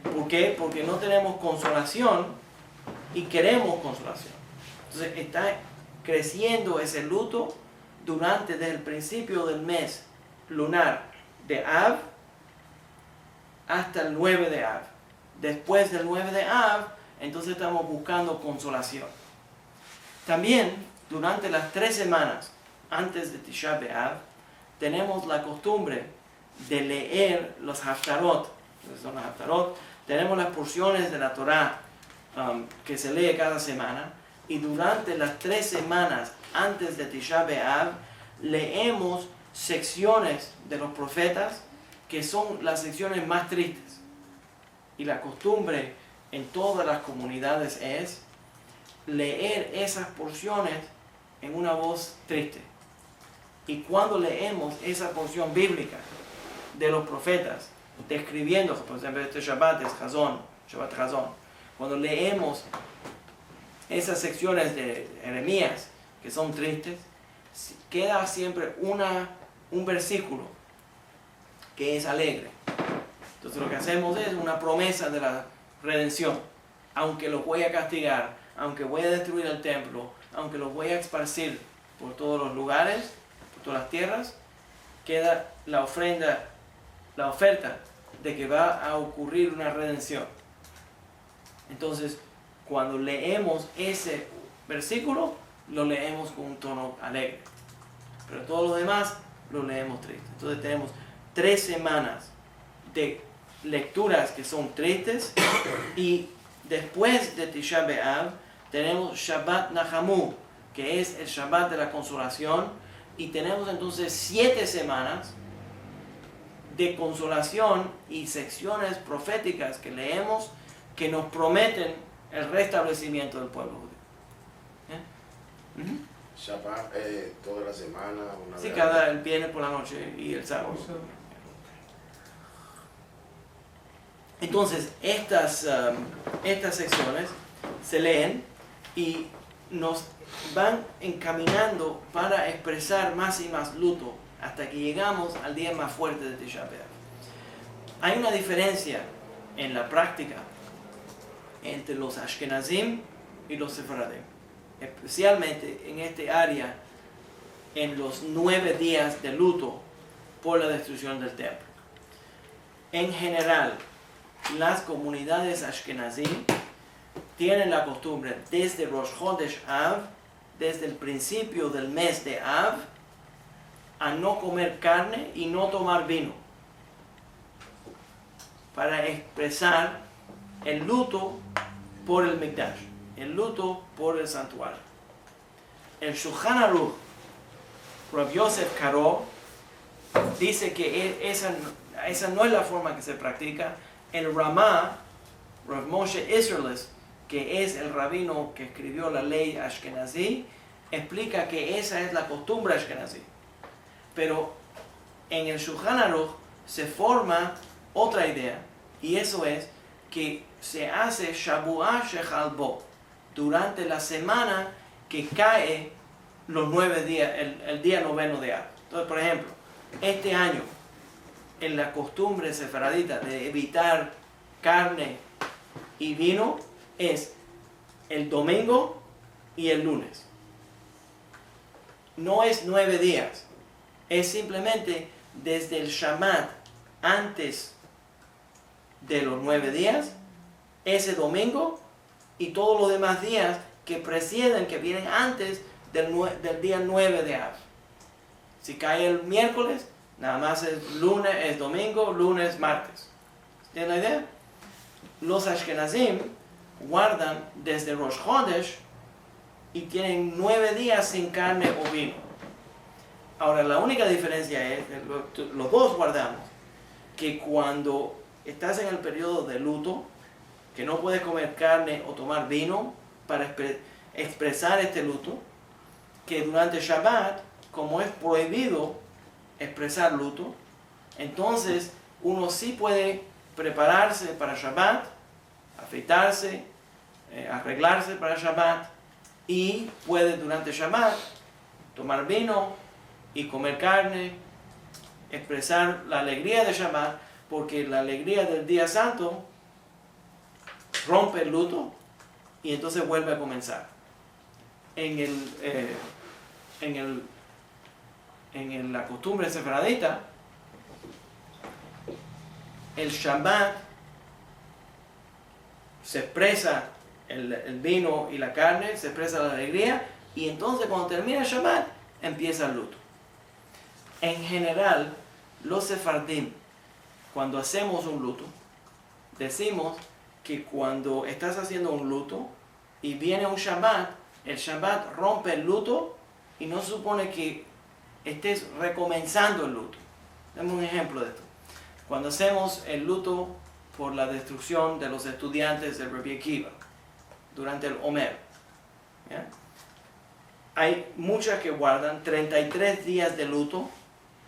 ¿por qué? Porque no tenemos consolación y queremos consolación. Entonces está creciendo ese luto desde el principio del mes lunar de Av hasta el 9 de Av. Después del 9 de Av, entonces estamos buscando consolación. También, durante las 3 semanas antes de Tisha B'Av, tenemos la costumbre de leer los Haftarot. Son los Haftarot. Tenemos las porciones de la Torá que se lee cada semana. Y durante las 3 semanas antes de Tisha B'Av, leemos secciones de los profetas que son las secciones más tristes. Y la costumbre en todas las comunidades es leer esas porciones en una voz triste. Y cuando leemos esa porción bíblica de los profetas, describiendo, por ejemplo, este Shabbat es Shabbat Chazón, cuando leemos esas secciones de Jeremías que son tristes, queda siempre un versículo que es alegre. Entonces lo que hacemos es una promesa de la redención. Aunque los voy a castigar, aunque voy a destruir el templo, aunque los voy a esparcir por todos los lugares, por todas las tierras, queda la ofrenda, la oferta de que va a ocurrir una redención. Entonces, cuando leemos ese versículo, lo leemos con un tono alegre. Pero todo lo demás lo leemos triste. Entonces tenemos 3 semanas de lecturas que son tristes y después de Tisha B'Av tenemos Shabbat Nahamu, que es el Shabbat de la consolación, y tenemos entonces 7 semanas de consolación y secciones proféticas que leemos que nos prometen el restablecimiento del pueblo judío. Shabbat toda la semana. Sí, cada el viernes por la noche y el sábado. Entonces, estas secciones se leen y nos van encaminando para expresar más y más luto hasta que llegamos al día más fuerte de Tisha B'Av. Hay una diferencia en la práctica entre los Ashkenazim y los Sefaradim, especialmente en este área, en los 9 días de luto por la destrucción del templo. En general, las comunidades Ashkenazim tienen la costumbre desde Rosh Chodesh Av, desde el principio del mes de Av, a no comer carne y no tomar vino, para expresar el luto por el Mikdash, el luto por el santuario. El Shulchan Aruch, Rav Yosef Karo, dice que esa no es la forma que se practica. El Ramá, Rav Moshe Isserles, que es el rabino que escribió la ley Ashkenazí, explica que esa es la costumbre Ashkenazí. Pero en el Shulchan Aruch se forma otra idea, y eso es que se hace Shabuah Shechal Bo durante la semana que cae los 9 días, el día noveno de Av. Entonces, por ejemplo, este año, en la costumbre sefaradita de evitar carne y vino, es el domingo y el lunes. No es 9 días, es simplemente desde el Shabbat antes de los 9 días, ese domingo y todos los demás días que preceden, que vienen antes del día 9 de Av. Si cae el miércoles, nada más es lunes, es domingo, lunes, martes. ¿Tienen la idea? Los Ashkenazim guardan desde Rosh Chodesh y tienen 9 días sin carne o vino. Ahora, la única diferencia es, los dos guardamos, que cuando estás en el periodo de luto, que no puedes comer carne o tomar vino para expresar este luto, que durante Shabbat, como es prohibido expresar luto, entonces uno sí puede prepararse para Shabbat, afeitarse, arreglarse para Shabbat, y puede durante Shabbat tomar vino y comer carne, expresar la alegría de Shabbat, porque la alegría del día santo rompe el luto y entonces vuelve a comenzar. En la costumbre sefaradita, el Shabbat se expresa el vino y la carne, se expresa la alegría, y entonces cuando termina el Shabbat empieza el luto. En general, los sefardim, cuando hacemos un luto, decimos que cuando estás haciendo un luto y viene un Shabbat, el Shabbat rompe el luto y no se supone que estés recomenzando el luto. Dame un ejemplo de esto. Cuando hacemos el luto por la destrucción de los estudiantes del Rabbi Akiva durante el Omer, ¿ya? Hay muchas que guardan 33 días de luto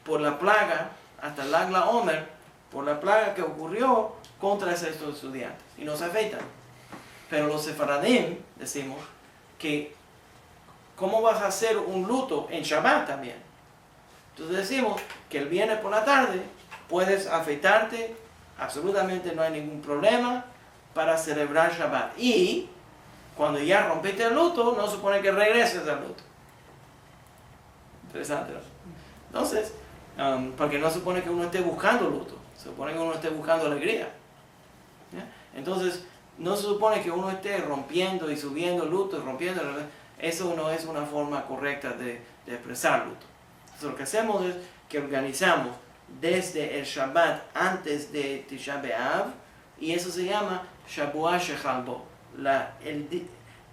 por la plaga, hasta el Agla Omer, por la plaga que ocurrió contra estos estudiantes, y no se afeitan. Pero los sefaradim decimos que ¿cómo vas a hacer un luto en Shabbat también? Entonces decimos que el viernes por la tarde puedes afeitarte, absolutamente no hay ningún problema para celebrar Shabbat. Y cuando ya rompiste el luto, no supone que regreses al luto. Interesante, ¿no? Entonces, porque no supone que uno esté buscando luto, se supone que uno esté buscando alegría. ¿Ya? Entonces, no se supone que uno esté rompiendo y subiendo luto, rompiendo. Eso no es una forma correcta de expresar luto. Entonces, lo que hacemos es que organizamos desde el Shabbat antes de Tisha B'Av, y eso se llama Shabuah Shechal Bo,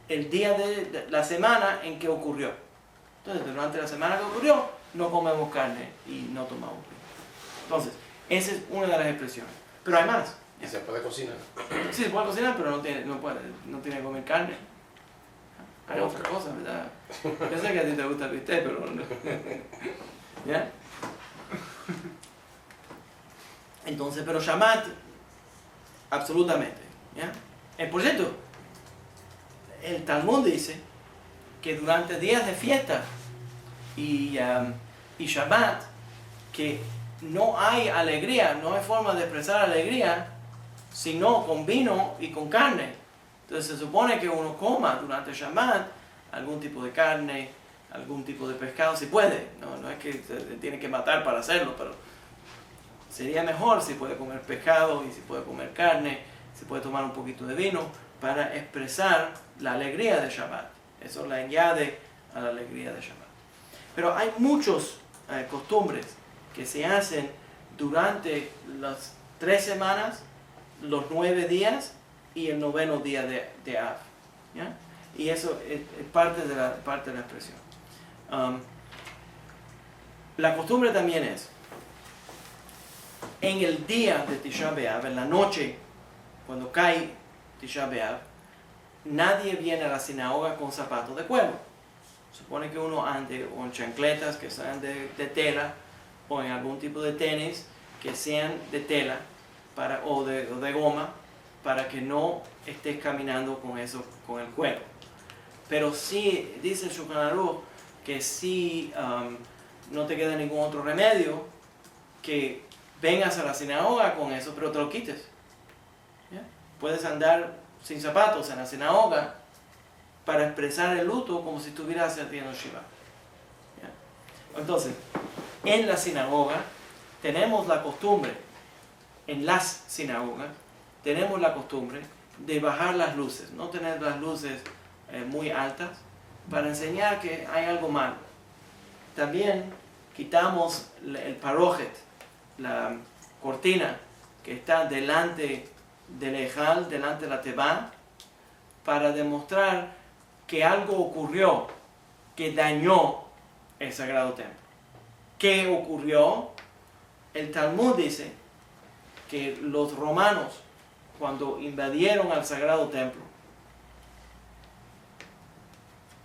el día de la semana en que ocurrió. Entonces, durante la semana que ocurrió, no comemos carne y no tomamos vino. Entonces, esa es una de las expresiones. Pero hay más. ¿Y se puede cocinar? Sí, se puede cocinar, pero no tiene que comer carne. Hay otra cosa, ¿verdad? Yo sé que a ti te gusta el bistec, pero no. ¿Ya? Entonces, pero Shabbat, absolutamente. ¿Ya? Por cierto, el Talmud dice que durante días de fiesta y Shabbat, que no hay alegría, no hay forma de expresar alegría, sino con vino y con carne. Entonces se supone que uno coma durante Shabbat algún tipo de carne, algún tipo de pescado, si puede. No es que se tiene que matar para hacerlo, pero sería mejor si puede comer pescado y si puede comer carne, si puede tomar un poquito de vino para expresar la alegría de Shabbat. Eso le añade a la alegría de Shabbat. Pero hay muchas costumbres que se hacen durante las 3 semanas, los 9 días y el 9º día de Av. ¿Ya? Y eso es parte de la expresión. La costumbre también es, en el día de Tisha B'Av, en la noche, cuando cae Tisha B'Av, nadie viene a la sinagoga con zapatos de cuero. Supone que uno ande o en chancletas que sean de tela, o en algún tipo de tenis que sean de tela o de goma, para que no estés caminando con eso, con el cuero. Pero sí, dice el Shulchan Aruch, que si no te queda ningún otro remedio, que vengas a la sinagoga con eso, pero te lo quites. ¿Ya? Puedes andar sin zapatos en la sinagoga para expresar el luto como si estuvieras haciendo Shiva. ¿Ya? Entonces, en la sinagoga tenemos la costumbre, en las sinagogas tenemos la costumbre de bajar las luces, no tener las luces muy altas, para enseñar que hay algo malo. También quitamos el parojet, la cortina que está delante del ejal, delante de la tebá, para demostrar que algo ocurrió que dañó el sagrado templo. ¿Qué ocurrió? El Talmud dice que los romanos, cuando invadieron al sagrado templo,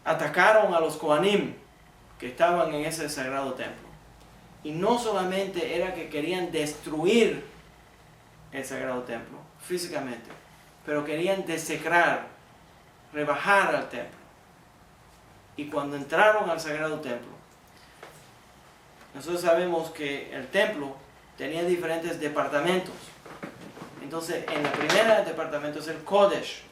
atacaron a los Kohanim que estaban en ese sagrado templo. Y no solamente era que querían destruir el sagrado templo físicamente, pero querían desecrar, rebajar al templo. Y cuando entraron al sagrado templo, nosotros sabemos que el templo tenía diferentes departamentos. Entonces, en el primer departamento es el Kodesh.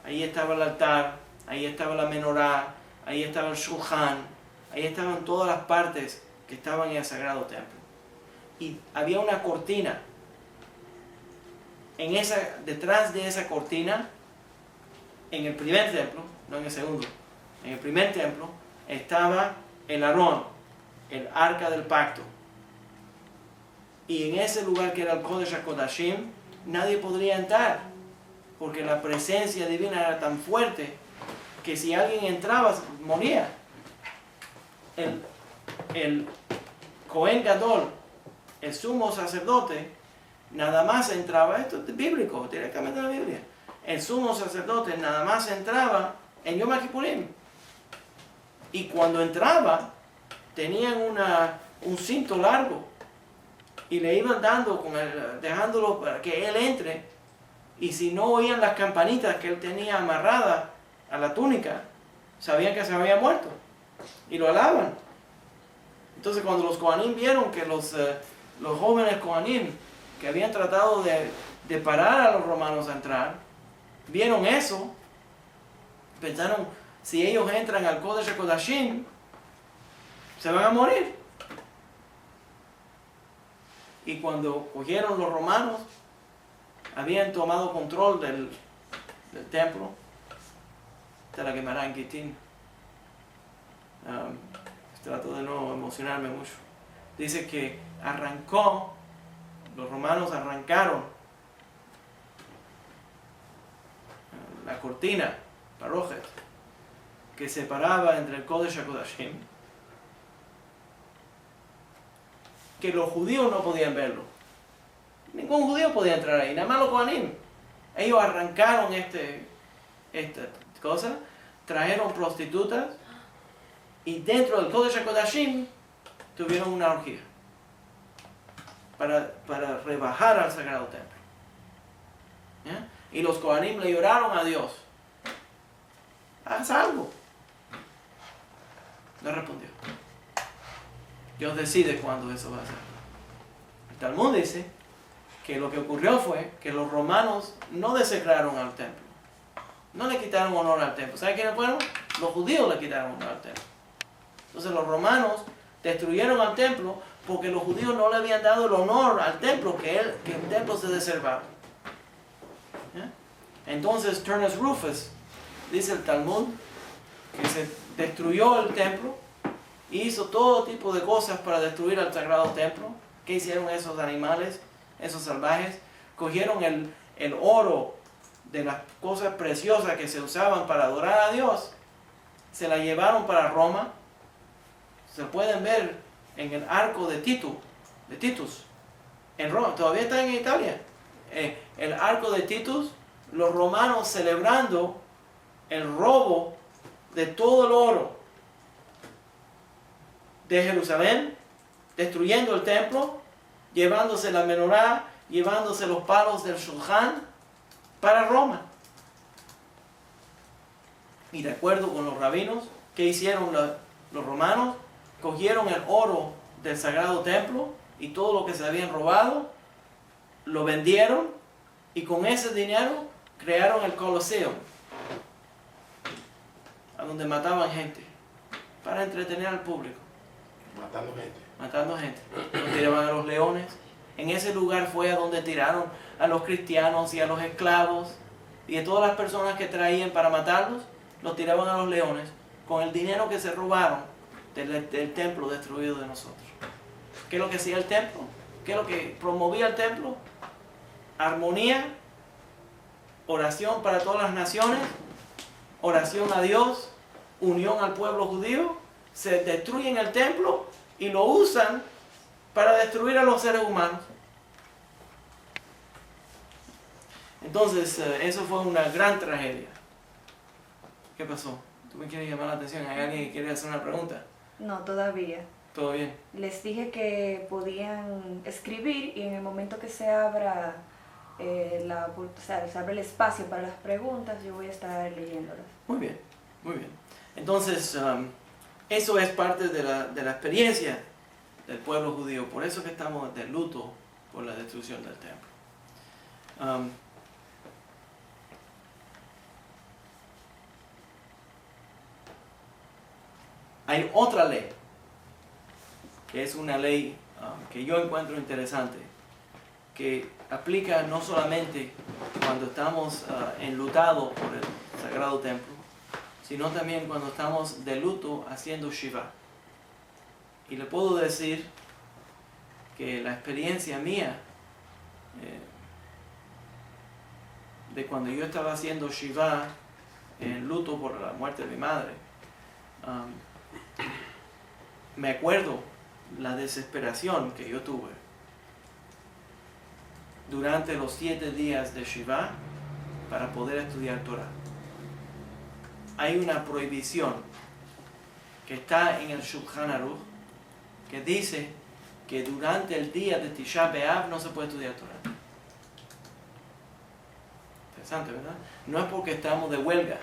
Ahí estaba el altar, ahí estaba la menorá, ahí estaba el shulchan, ahí estaban todas las partes que estaban en el sagrado templo. Y había una cortina detrás de esa cortina, en el primer templo, no en el segundo, en el primer templo, estaba el Aarón, el arca del pacto. Y en ese lugar que era el Kodesh HaKodashim, nadie podría entrar, porque la presencia divina era tan fuerte que si alguien entraba, moría. El Cohen Gadol, el sumo sacerdote, nada más entraba, esto es bíblico, directamente de la Biblia, el sumo sacerdote nada más entraba en Yom Kippurim. Y cuando entraba, tenían un cinto largo y le iban dando, dejándolo para que él entre. Y si no oían las campanitas que él tenía amarradas a la túnica, sabían que se había muerto y lo alaban. Entonces cuando los Kohanim vieron que los jóvenes Kohanim que habían tratado de parar a los romanos a entrar, vieron eso, pensaron, si ellos entran al Kodesh HaKodashim, se van a morir. Y cuando cogieron los romanos, habían tomado control del templo. Esta la quemará en Gitín. Trato de no emocionarme mucho. Dice que los romanos arrancaron la cortina, parojet, que separaba entre el Kodesh HaKodashim, que los judíos no podían verlo. Ningún judío podía entrar ahí, nada más los Kohanim. Ellos arrancaron esta cosa, trajeron prostitutas y dentro del Kodesh HaKodashim tuvieron una orgía para rebajar al Sagrado Templo. ¿Ya? Y los Kohanim le lloraron a Dios. Haz algo. No respondió. Dios decide cuándo eso va a ser. El Talmud dice que lo que ocurrió fue que los romanos no desecraron al templo. No le quitaron honor al templo. ¿Saben quiénes fueron? Los judíos le quitaron honor al templo. Entonces los romanos destruyeron al templo porque los judíos no le habían dado el honor al templo que el templo se deservaba. ¿Ya? Entonces Turnus Rufus, dice el Talmud, que se destruyó el templo, hizo todo tipo de cosas para destruir al sagrado templo. ¿Qué hicieron esos animales, esos salvajes? Cogieron el oro de las cosas preciosas que se usaban para adorar a Dios, se la llevaron para Roma. Se pueden ver en el arco de Titus, en Roma, todavía está en Italia. El arco de Titus, los romanos celebrando el robo de todo el oro de Jerusalén, destruyendo el templo, llevándose la menorá, llevándose los palos del Shulchan para Roma. Y de acuerdo con los rabinos, ¿qué hicieron los romanos? Cogieron el oro del sagrado templo y todo lo que se habían robado, lo vendieron y con ese dinero crearon el Coloseo, a donde mataban gente para entretener al público. Matando gente. Los tiraban a los leones. En ese lugar fue a donde tiraron a los cristianos y a los esclavos y a todas las personas que traían para matarlos, los tiraban a los leones con el dinero que se robaron del templo destruido de nosotros. ¿Qué es lo que hacía el templo? ¿Qué es lo que promovía el templo? Armonía, oración para todas las naciones, oración a Dios, unión al pueblo judío. Se destruyen el templo y lo usan para destruir a los seres humanos. Entonces, eso fue una gran tragedia. ¿Qué pasó? ¿Tú me quieres llamar la atención? ¿Hay alguien que quiere hacer una pregunta? No, todavía. ¿Todo bien? Les dije que podían escribir y en el momento que se abra se abre el espacio para las preguntas, yo voy a estar leyéndolas. Muy bien, muy bien. Entonces, eso es parte de la experiencia del pueblo judío. Por eso que estamos de luto por la destrucción del templo. Hay otra ley, que es una ley que yo encuentro interesante, que aplica no solamente cuando estamos enlutados por el Sagrado Templo, sino también cuando estamos de luto haciendo Shiva. Y le puedo decir que la experiencia mía de cuando yo estaba haciendo Shiva en luto por la muerte de mi madre, me acuerdo la desesperación que yo tuve durante los 7 días de Shiva para poder estudiar Torah. Hay una prohibición que está en el Shulchan Aruch que dice que durante el día de Tisha B'Av no se puede estudiar Torah. Interesante, ¿verdad? No es porque estamos de huelga,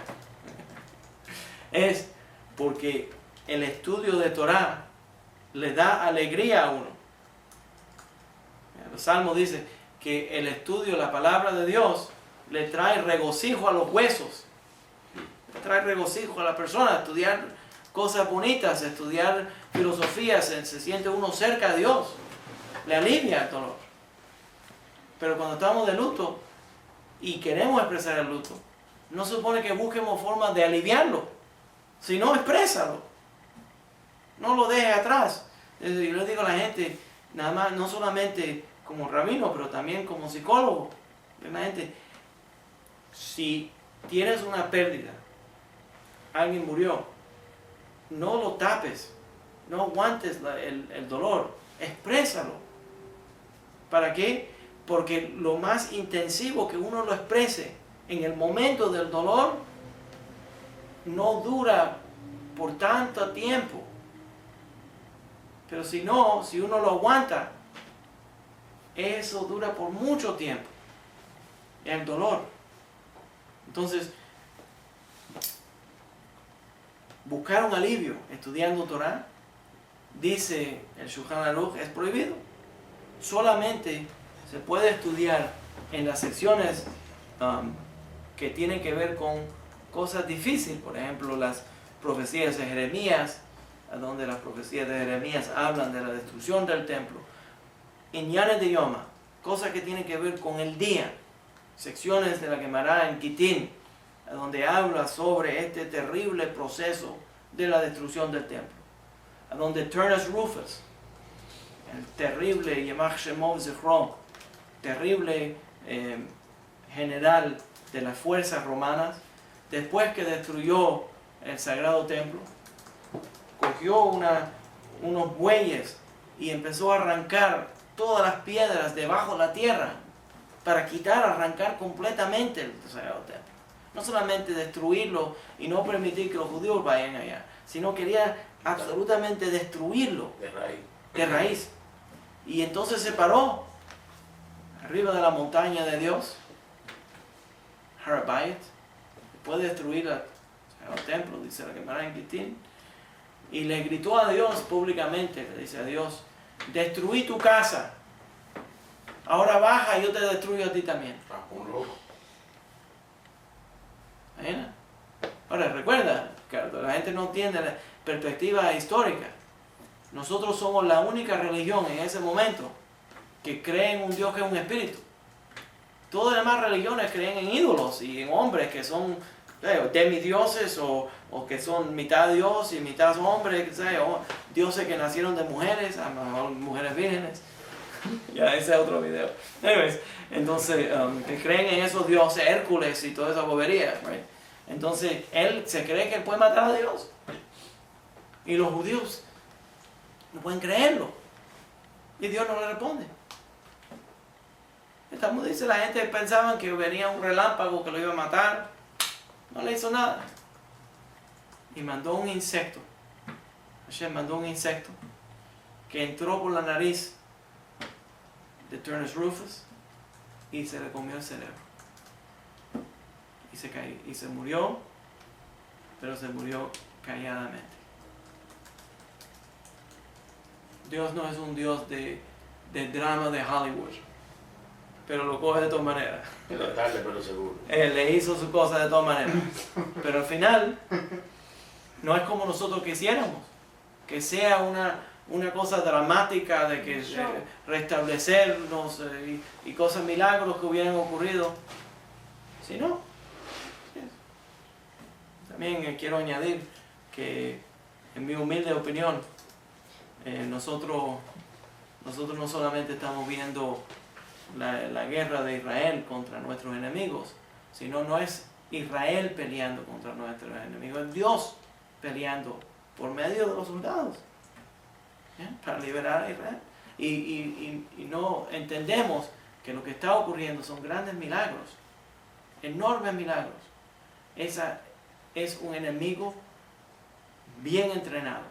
es porque el estudio de Torah le da alegría a uno. El Salmo dice que el estudio de la palabra de Dios le trae regocijo a los huesos, le trae regocijo a la persona. Estudiar cosas bonitas, estudiar filosofía, se siente uno cerca de Dios, le alivia el dolor. Pero cuando estamos de luto y queremos expresar el luto, no se supone que busquemos formas de aliviarlo, sino exprésalo, no lo dejes atrás. Yo le digo a la gente, nada más, no solamente como rabino, pero también como psicólogo, la gente, si tienes una pérdida, alguien murió, no lo tapes, no aguantes el dolor, exprésalo. ¿Para qué? Porque lo más intensivo que uno lo exprese en el momento del dolor no dura por tanto tiempo. Pero si no, si uno lo aguanta, eso dura por mucho tiempo, el dolor. Entonces, buscar un alivio estudiando Torah, dice el Shulchan Aruch, es prohibido. Solamente se puede estudiar en las secciones que tienen que ver con cosas difíciles. Por ejemplo, las profecías de Jeremías, donde las profecías de Jeremías hablan de la destrucción del templo. Inyanes de Yoma, cosas que tienen que ver con el día. Secciones de la Gemara en Kitín, donde habla sobre este terrible proceso de la destrucción del templo. Donde Turnus Rufus, el terrible Yemach Shemov Zichron, terrible general de las fuerzas romanas, después que destruyó el Sagrado Templo, cogió unos bueyes y empezó a arrancar todas las piedras debajo de la tierra para arrancar completamente el Sagrado Templo. No solamente destruirlo y no permitir que los judíos vayan allá, sino quería absolutamente destruirlo de raíz. Y entonces se paró arriba de la montaña de Dios, Har Habayit, después de destruir el templo, dice la Gemara en Kitín, y le gritó a Dios públicamente, le dice a Dios, destruí tu casa, ahora baja y yo te destruyo a ti también. Ahora recuerda, la gente no entiende la perspectiva histórica. Nosotros somos la única religión en ese momento que cree en un Dios que es un espíritu. Todas las demás religiones creen en ídolos y en hombres que son demidioses o que son mitad Dios y mitad hombres, o dioses que nacieron de mujeres, a lo mejor mujeres vírgenes. Ya, ese es otro video. Anyways, entonces, que creen en esos dioses, Hércules y toda esa bobería. Right? Entonces, él se cree que él puede matar a Dios. Y los judíos no pueden creerlo. Y Dios no le responde. Estamos, dice, la gente pensaban que venía un relámpago que lo iba a matar. No le hizo nada. Y mandó un insecto. Hashem mandó un insecto que entró por la nariz de Turnus Rufus y se le comió el cerebro. Y se murió, pero se murió calladamente. Dios no es un Dios de drama de Hollywood, pero lo coge de todas maneras. Tarde, pero seguro. Él le hizo su cosa de todas maneras. Pero al final, no es como nosotros quisiéramos. Que sea una cosa dramática de que restablecernos y cosas milagros que hubieran ocurrido, sino también quiero añadir que en mi humilde opinión nosotros no solamente estamos viendo la guerra de Israel contra nuestros enemigos, sino no es Israel peleando contra nuestros enemigos, es Dios peleando por medio de los soldados, ¿ya? Para liberar a Israel. Y no entendemos que lo que está ocurriendo son grandes milagros, enormes milagros. Esa es un enemigo bien entrenado.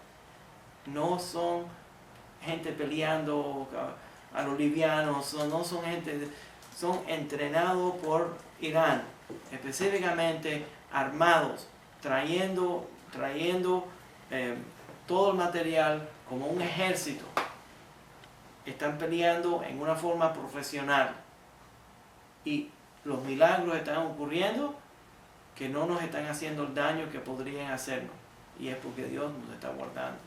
No son gente peleando a los livianos, no son gente, son entrenados por Irán, específicamente armados, trayendo todo el material como un ejército. Están peleando en una forma profesional y los milagros están ocurriendo que no nos están haciendo el daño que podrían hacernos, y es porque Dios nos está guardando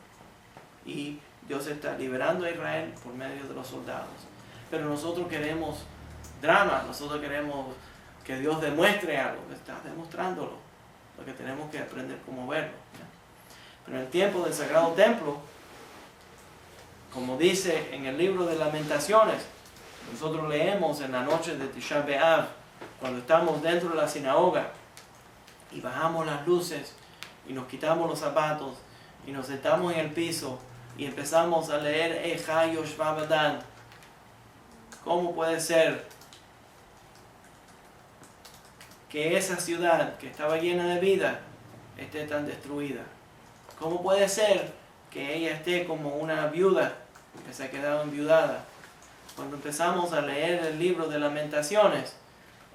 y Dios está liberando a Israel por medio de los soldados. Pero nosotros queremos drama, nosotros queremos que Dios demuestre algo, está demostrándolo, lo que tenemos que aprender cómo verlo, ¿ya? Pero en el tiempo del Sagrado Templo, como dice en el libro de Lamentaciones, nosotros leemos en la noche de Tisha B'Av, cuando estamos dentro de la sinagoga y bajamos las luces y nos quitamos los zapatos y nos sentamos en el piso y empezamos a leer Echai Yoshva Badan. ¿Cómo puede ser que esa ciudad que estaba llena de vida esté tan destruida? ¿Cómo puede ser que ella esté como una viuda que se ha quedado enviudada? Cuando empezamos a leer el libro de Lamentaciones,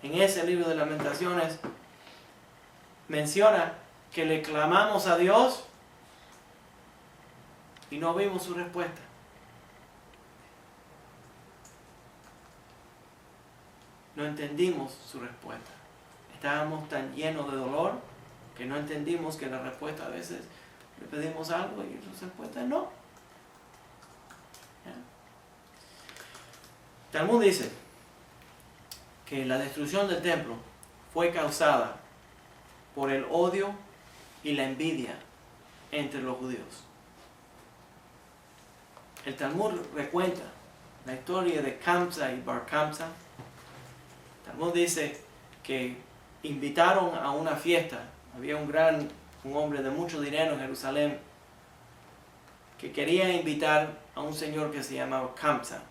en ese libro de Lamentaciones menciona que le clamamos a Dios y no vimos su respuesta. No entendimos su respuesta. Estábamos tan llenos de dolor que no entendimos que la respuesta a veces le pedimos algo y la respuesta es no. ¿Ya? Talmud dice que la destrucción del templo fue causada por el odio y la envidia entre los judíos. El Talmud recuenta la historia de Kamsa y Bar Kamsa. El Talmud dice que invitaron a una fiesta. Había un hombre de mucho dinero en Jerusalén que quería invitar a un señor que se llamaba Kamsa.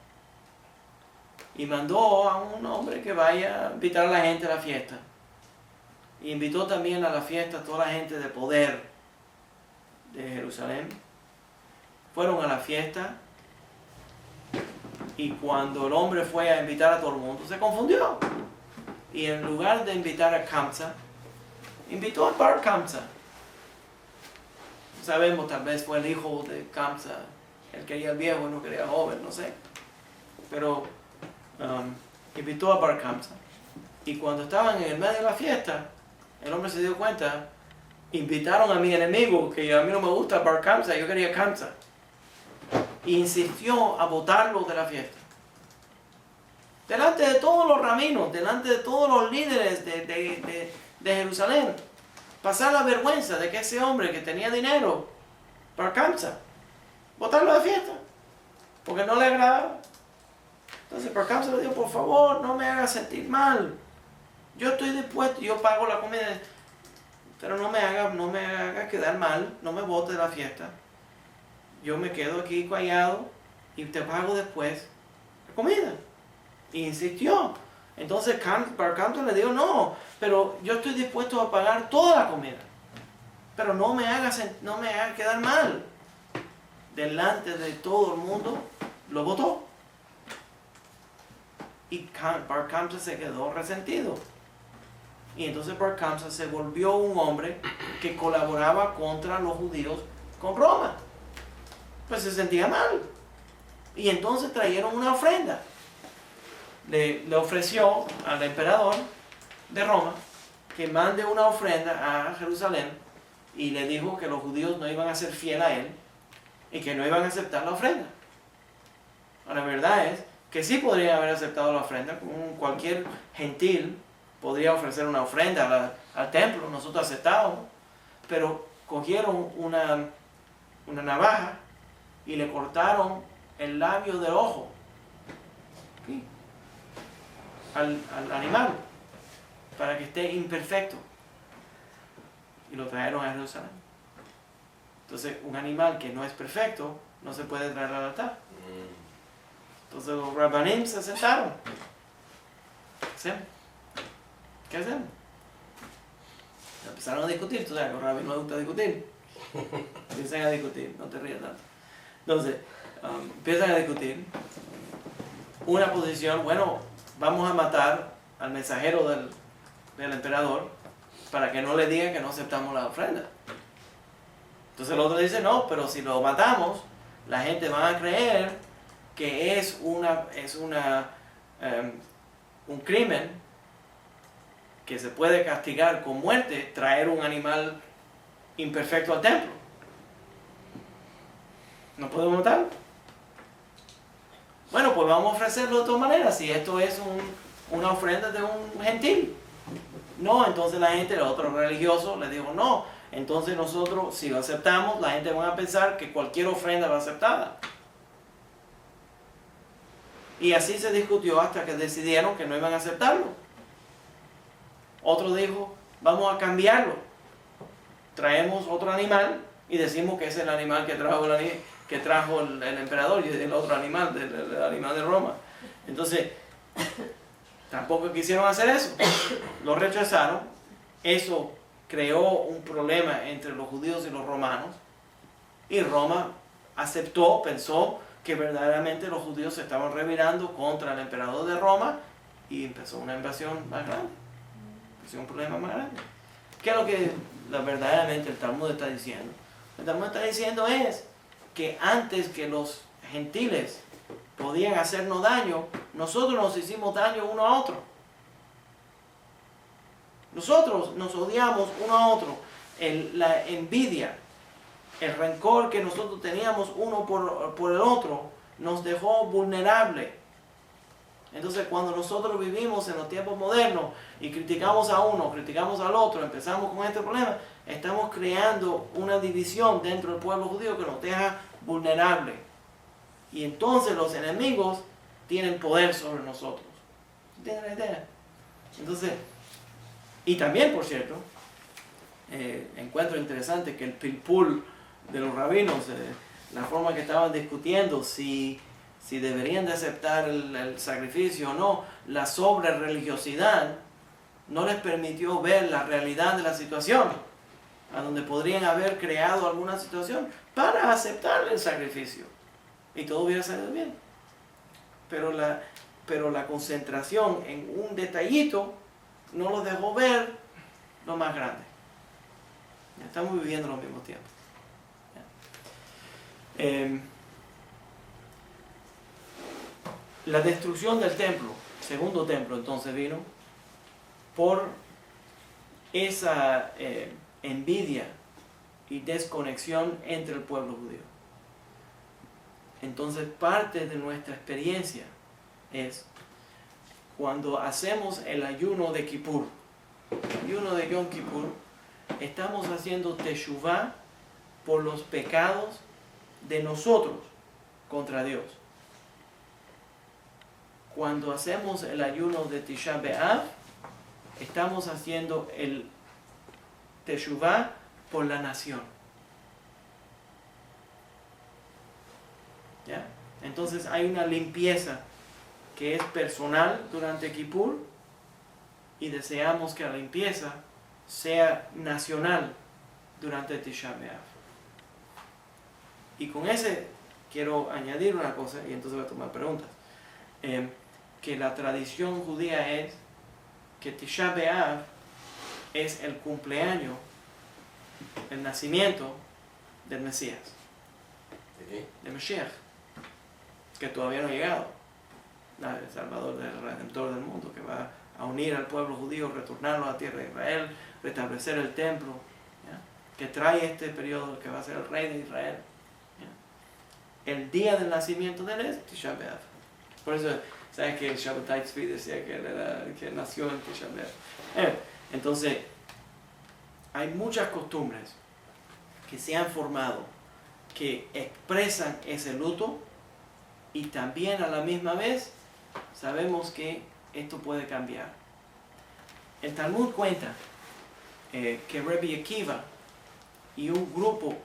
Y mandó a un hombre que vaya a invitar a la gente a la fiesta. Y invitó también a la fiesta a toda la gente de poder de Jerusalén. Fueron a la fiesta y cuando el hombre fue a invitar a todo el mundo se confundió. Y en lugar de invitar a Kamsa, invitó a Bar Kamsa. Sabemos, tal vez fue el hijo de Kamsa. Él quería el viejo y no quería el joven, no sé. Pero invitó a Bar Kamsa. Y cuando estaban en el medio de la fiesta, el hombre se dio cuenta, invitaron a mi enemigo, que a mí no me gusta Bar Kamsa, yo quería Kamsa. E insistió a botarlo de la fiesta. Delante de todos los rabinos, delante de todos los líderes de Jerusalén. Pasar la vergüenza de que ese hombre que tenía dinero, Bar Kamsa, botarlo de la fiesta, porque no le agradaba. Entonces Bar Kamsa le dijo, por favor, no me hagas sentir mal. Yo estoy dispuesto, yo pago la comida, pero no me haga quedar mal, no me bote de la fiesta. Yo me quedo aquí callado y te pago después la comida. Y insistió. Entonces Bar Kamsa le dijo, no, pero yo estoy dispuesto a pagar toda la comida. Pero no me haga quedar mal. Delante de todo el mundo, lo botó. Y Bar Kamsa se quedó resentido. Y entonces Bar Kamsa se volvió un hombre que colaboraba contra los judíos con Roma. Pues se sentía mal. Y entonces trajeron una ofrenda. Le ofreció al emperador de Roma que mande una ofrenda a Jerusalén y le dijo que los judíos no iban a ser fieles a él y que no iban a aceptar la ofrenda. La verdad es que sí podrían haber aceptado la ofrenda, como cualquier gentil podría ofrecer una ofrenda al templo, nosotros aceptábamos, pero cogieron una navaja y le cortaron el labio del ojo, ¿sí?, al animal, para que esté imperfecto, y lo trajeron a Jerusalén. Entonces, un animal que no es perfecto no se puede traer al altar. Entonces los rabanim se sentaron. ¿Qué hacemos? Empezaron a discutir. Tú sabes que a los rabinos no les gusta discutir. Empiezan a discutir, no te rías tanto. Entonces, empiezan a discutir. Una posición, bueno, vamos a matar al mensajero del emperador para que no le digan que no aceptamos la ofrenda. Entonces el otro dice, no, pero si lo matamos, la gente va a creer que es un crimen que se puede castigar con muerte traer un animal imperfecto al templo. ¿No podemos matarlo? Bueno, pues vamos a ofrecerlo de todas maneras, si esto es una ofrenda de un gentil. No, entonces la gente, el otro religioso, le dijo, no, entonces nosotros, si lo aceptamos, la gente va a pensar que cualquier ofrenda va aceptada. Y así se discutió hasta que decidieron que no iban a aceptarlo. Otro dijo, vamos a cambiarlo. Traemos otro animal y decimos que es el animal que trajo el emperador y el otro animal, el animal de Roma. Entonces, tampoco quisieron hacer eso. Lo rechazaron. Eso creó un problema entre los judíos y los romanos. Y Roma aceptó, pensó que verdaderamente los judíos se estaban rebelando contra el emperador de Roma y empezó una invasión más grande. Empezó un problema más grande. ¿Qué es lo que verdaderamente el Talmud está diciendo? El Talmud está diciendo es que antes que los gentiles podían hacernos daño, nosotros nos hicimos daño uno a otro. Nosotros nos odiamos uno a otro. La envidia, el rencor que nosotros teníamos uno por el otro, nos dejó vulnerable. Entonces cuando nosotros vivimos en los tiempos modernos y criticamos a uno, criticamos al otro, empezamos con este problema, estamos creando una división dentro del pueblo judío que nos deja vulnerable. Y entonces los enemigos tienen poder sobre nosotros. ¿Entienden la idea? Entonces, y también, por cierto, encuentro interesante que el pilpul de los rabinos, la forma que estaban discutiendo si deberían de aceptar el sacrificio o no, la sobre-religiosidad no les permitió ver la realidad de la situación, a donde podrían haber creado alguna situación para aceptar el sacrificio y todo hubiera salido bien. Pero la concentración en un detallito no los dejó ver lo más grande. Estamos viviendo los mismos tiempos. La destrucción del templo, segundo templo, entonces vino por esa envidia y desconexión entre el pueblo judío. Entonces parte de nuestra experiencia es cuando hacemos el ayuno de Kippur, el ayuno de Yom Kippur, estamos haciendo teshuvah por los pecados de nosotros contra Dios. Cuando hacemos el ayuno de Tisha B'Av, estamos haciendo el teshuvah por la nación. ¿Ya? Entonces hay una limpieza que es personal durante Kippur y deseamos que la limpieza sea nacional durante Tisha B'Av. Y con ese quiero añadir una cosa y entonces voy a tomar preguntas. Que la tradición judía es que Tisha B'Av es el cumpleaños, el nacimiento del Mesías, de Mashiach, que todavía no ha llegado, el Salvador, del Redentor del mundo, que va a unir al pueblo judío, retornarlo a la tierra de Israel, restablecer el templo, ¿ya? Que trae este periodo que va a ser el rey de Israel. ¿Ya? el día del nacimiento de él es Tisha B'Av. Por eso, ¿sabes que Shabbatai Tzvi decía que nació en Tisha B'Av? Entonces, hay muchas costumbres que se han formado que expresan ese luto, y también a la misma vez sabemos que esto puede cambiar. El Talmud cuenta que Rabbi Akiva y un grupo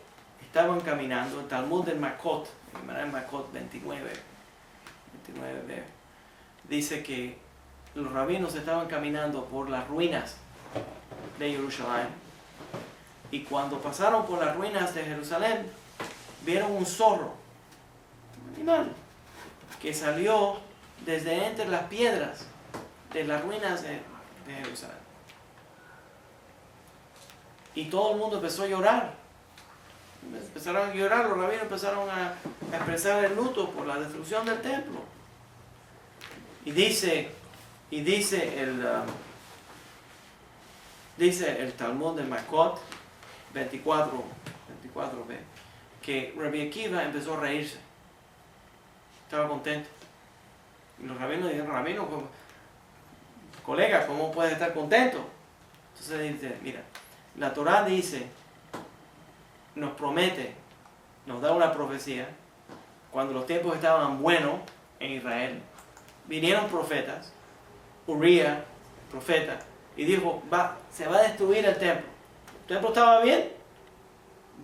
estaban caminando. El Talmud del Makot, en Makot 29b, dice que los rabinos estaban caminando por las ruinas de Jerusalén, y cuando pasaron por las ruinas de Jerusalén vieron un zorro, un animal, que salió desde entre las piedras de las ruinas de Jerusalén. Y todo el mundo empezó a llorar. Empezaron a llorar, los rabinos empezaron a expresar el luto por la destrucción del templo. Y dice el Talmud de Makot 24b, que Rabbi Akiva empezó a reírse. Estaba contento. Y los rabinos dijeron: rabino, colega, ¿cómo puedes estar contento? Entonces dice: mira, la Torá dice, nos promete, nos da una profecía. Cuando los tiempos estaban buenos en Israel, vinieron profetas, Uría, profeta, y dijo: se va a destruir el templo. ¿El templo estaba bien?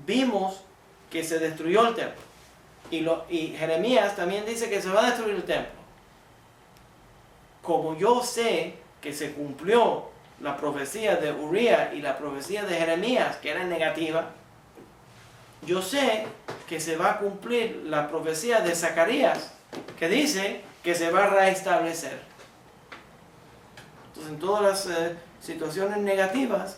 Vimos que se destruyó el templo. Y Jeremías también dice que se va a destruir el templo. Como yo sé que se cumplió la profecía de Uría y la profecía de Jeremías, que era negativa, yo sé que se va a cumplir la profecía de Zacarías, que dice que se va a restablecer. Entonces, en todas las situaciones negativas,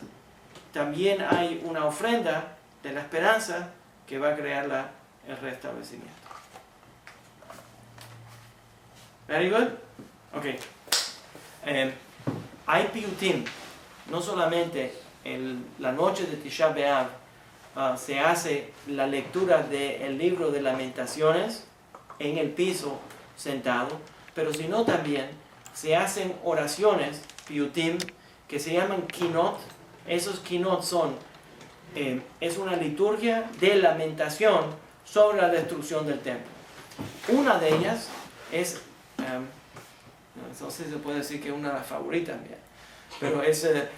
también hay una ofrenda de la esperanza que va a crear el restablecimiento. Very good? Ok. Hay piyutim. No solamente la noche de Tisha B'Av se hace la lectura del libro de Lamentaciones en el piso sentado, pero sino también se hacen oraciones, piyutim, que se llaman kinot. Esos kinot es una liturgia de lamentación sobre la destrucción del templo. Una de ellas es, no sé si se puede decir que es una de las favoritas mías, pero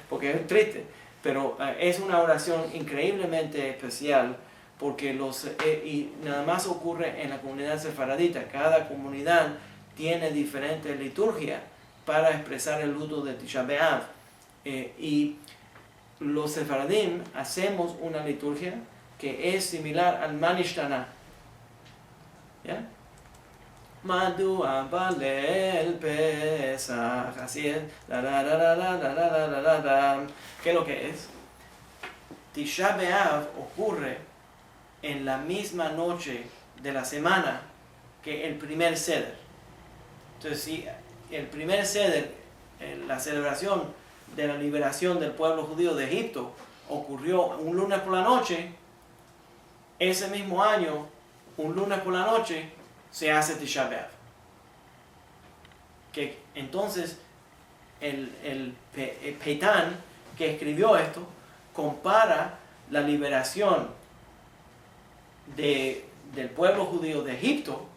porque es triste, pero es una oración increíblemente especial, porque y nada más ocurre en la comunidad sefaradita. Cada comunidad tiene diferentes liturgias para expresar el luto de Tisha B'Av, y los sefaradim hacemos una liturgia que es similar al Manishtana. ¿Ya? Madua balel pesach, así es, ¿qué es lo que es? Tisha B'Av ocurre en la misma noche de la semana que el primer Seder. Entonces, si el primer Seder, la celebración de la liberación del pueblo judío de Egipto, ocurrió un lunes por la noche, ese mismo año, un lunes por la noche, se hace Tisha B'Av. Que entonces el Peitán que escribió esto compara la liberación del pueblo judío de Egipto,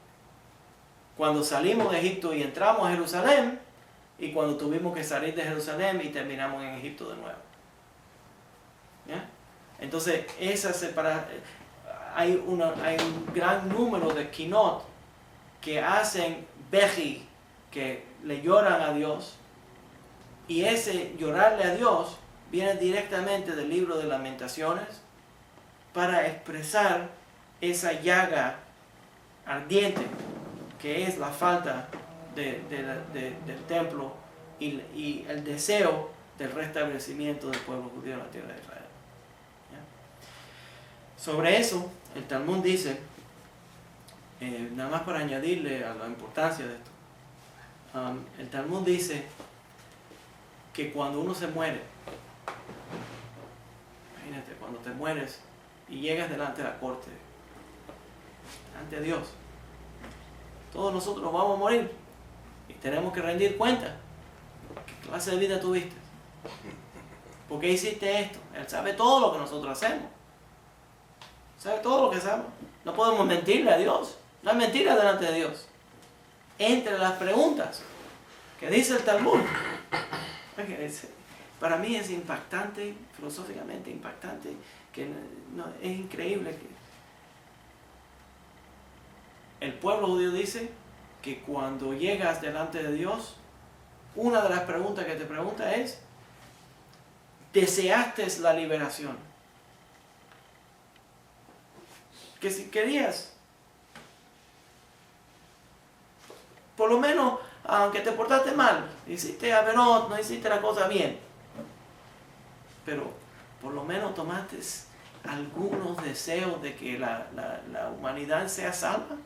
cuando salimos de Egipto y entramos a Jerusalén, y cuando tuvimos que salir de Jerusalén y terminamos en Egipto de nuevo. ¿Ya? Entonces, hay un gran número de kinot que hacen beji, que le lloran a Dios, y ese llorarle a Dios viene directamente del libro de Lamentaciones, para expresar esa llaga ardiente que es la falta del templo y el deseo del restablecimiento del pueblo judío en la tierra de Israel. ¿Ya? Sobre eso, el Talmud dice, nada más para añadirle a la importancia de esto, el Talmud dice que cuando uno se muere, imagínate, cuando te mueres y llegas delante de la corte, ante Dios. Todos nosotros vamos a morir y tenemos que rendir cuenta. ¿Qué clase de vida tuviste? ¿Por qué hiciste esto? Él sabe todo lo que nosotros hacemos. Sabe todo lo que hacemos. No podemos mentirle a Dios. No hay mentira delante de Dios. Entre las preguntas que dice el Talmud, para mí es impactante, filosóficamente impactante, que es increíble que el pueblo judío dice que cuando llegas delante de Dios, una de las preguntas que te pregunta es, ¿deseaste la liberación? Que si querías, por lo menos, aunque te portaste mal, hiciste averot, no hiciste la cosa bien, pero por lo menos tomaste algunos deseos de que la humanidad sea salva.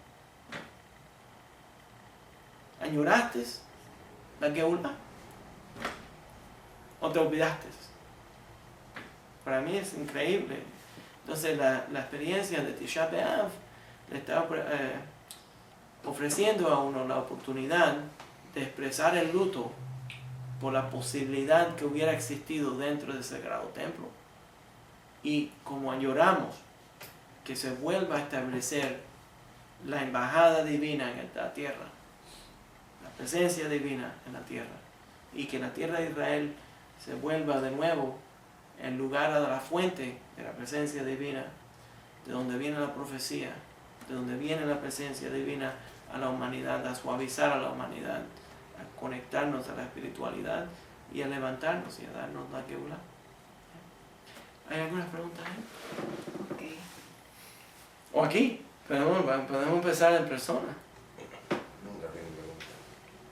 ¿Añoraste la Geula? ¿O te olvidaste? Para mí es increíble. Entonces la experiencia de Tisha B'Av le está ofreciendo a uno la oportunidad de expresar el luto por la posibilidad que hubiera existido dentro de ese sagrado templo. Y como añoramos que se vuelva a establecer la embajada divina en la tierra, la presencia divina en la tierra, y que la tierra de Israel se vuelva de nuevo el lugar de la fuente de la presencia divina, de donde viene la profecía, de donde viene la presencia divina a la humanidad, a suavizar a la humanidad, a conectarnos a la espiritualidad y a levantarnos y a darnos la Geula. ¿Hay algunas preguntas ahí? Okay. O aquí, podemos empezar en persona.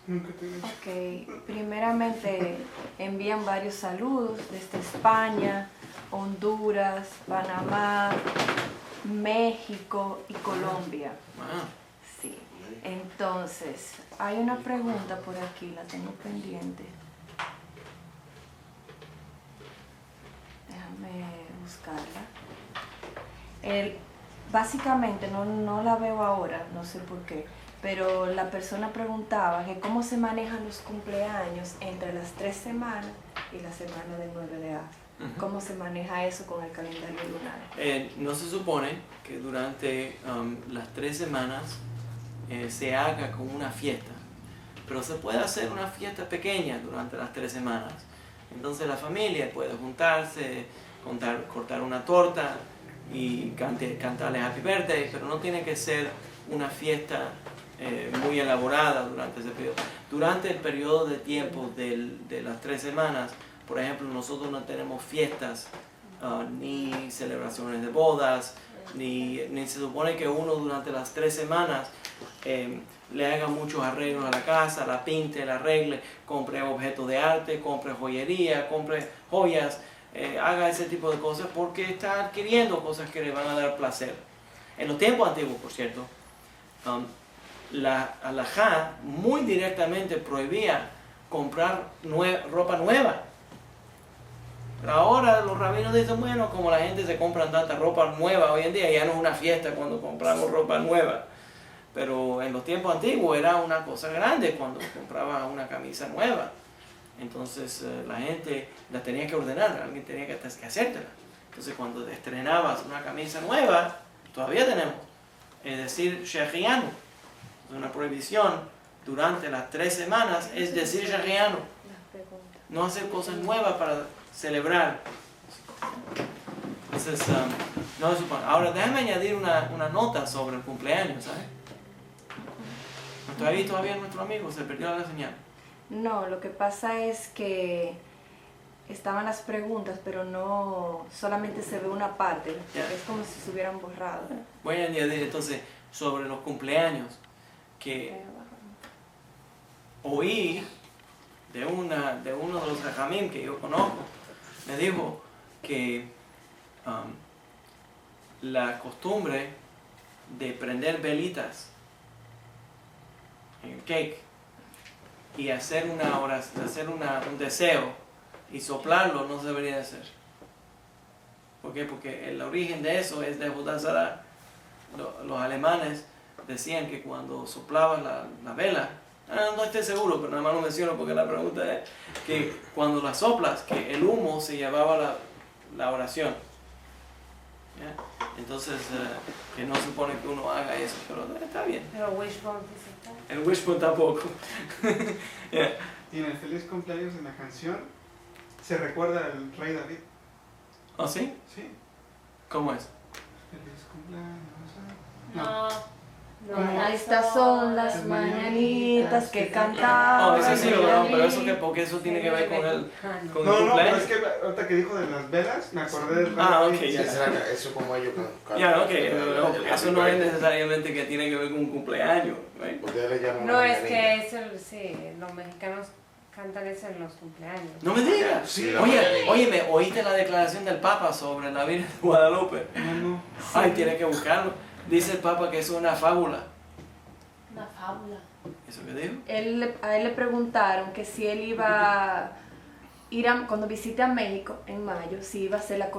Ok, primeramente envían varios saludos desde España, Honduras, Panamá, México y Colombia. Wow. Sí, entonces hay una pregunta por aquí, la tengo pendiente. Déjame buscarla. Básicamente no la veo ahora, no sé por qué. Pero la persona preguntaba que cómo se manejan los cumpleaños entre las 3 semanas y la semana del 9 de Av. ¿Cómo se maneja eso con el calendario lunar? No se supone que durante las 3 semanas se haga como una fiesta, pero se puede hacer una fiesta pequeña durante las 3 semanas. Entonces la familia puede juntarse, cortar una torta y cantarle Happy Birthday, pero no tiene que ser una fiesta muy elaborada durante ese periodo. Durante el periodo de tiempo de las 3 semanas, por ejemplo, nosotros no tenemos fiestas, ni celebraciones de bodas, ni se supone que uno durante las 3 semanas le haga muchos arreglos a la casa, la pinte, la arregle, compre objetos de arte, compre joyería, compre joyas, haga ese tipo de cosas porque está adquiriendo cosas que le van a dar placer. En los tiempos antiguos, por cierto, la halajá muy directamente prohibía comprar ropa nueva. Pero ahora los rabinos dicen, bueno, como la gente se compra tanta ropa nueva hoy en día, ya no es una fiesta cuando compramos ropa nueva. Pero en los tiempos antiguos era una cosa grande cuando compraba una camisa nueva. Entonces la gente la tenía que ordenar, alguien tenía que hacértela. Entonces cuando estrenabas una camisa nueva, todavía tenemos, es decir, Shechianu, una prohibición durante las 3 semanas, es decir, Shechianu, no hacer cosas nuevas para celebrar. Entonces, no se supone. Ahora déjame añadir una nota sobre el cumpleaños, ¿sabes? Todavía nuestro amigo se perdió la señal. No, lo que pasa es que estaban las preguntas, pero no, solamente se ve una parte, es como si se hubieran borrado. Voy a añadir entonces sobre los cumpleaños, que oí de uno de los rajamim que yo conozco, me dijo que la costumbre de prender velitas en el cake y hacer un deseo y soplarlo no se debería hacer. ¿Por qué? Porque el origen de eso es de Judá Zará. los alemanes decían que cuando soplaban la vela, no estoy seguro, pero nada más lo menciono porque la pregunta es que cuando la soplas, que el humo se llevaba la oración. ¿Ya? Entonces, que no supone que uno haga eso, pero está bien. Pero wishbone dice está. El wishbone tampoco. Yeah. Y en el feliz cumpleaños en la canción se recuerda al rey David. ¿Oh, sí? Sí. ¿Cómo es? Feliz cumpleaños. No. Estas son las mañanitas que cantaba. Oh, eso sí, pero eso que, porque eso tiene que ver con el No, pero cumpleaños. es que ahorita que dijo de las velas, me acordé del rey Ah, David. ok, Sí, ya. eso como ellos con Ya, ok, eso no es necesariamente que tiene que ver con un cumpleaños, right? Ustedes le llaman No, es mañanita. que es sí, los mexicanos cantan eso en los cumpleaños. No me digas. Sí, la Oye, mañanita. óyeme, ¿oíste la declaración del Papa sobre la Virgen de Guadalupe? No. Ay, tienes que buscarlo. Dice el Papa que es una fábula. Una fábula. ¿Eso qué dijo? A él le preguntaron que si él iba a ir cuando visite a México en mayo, si iba a hacer la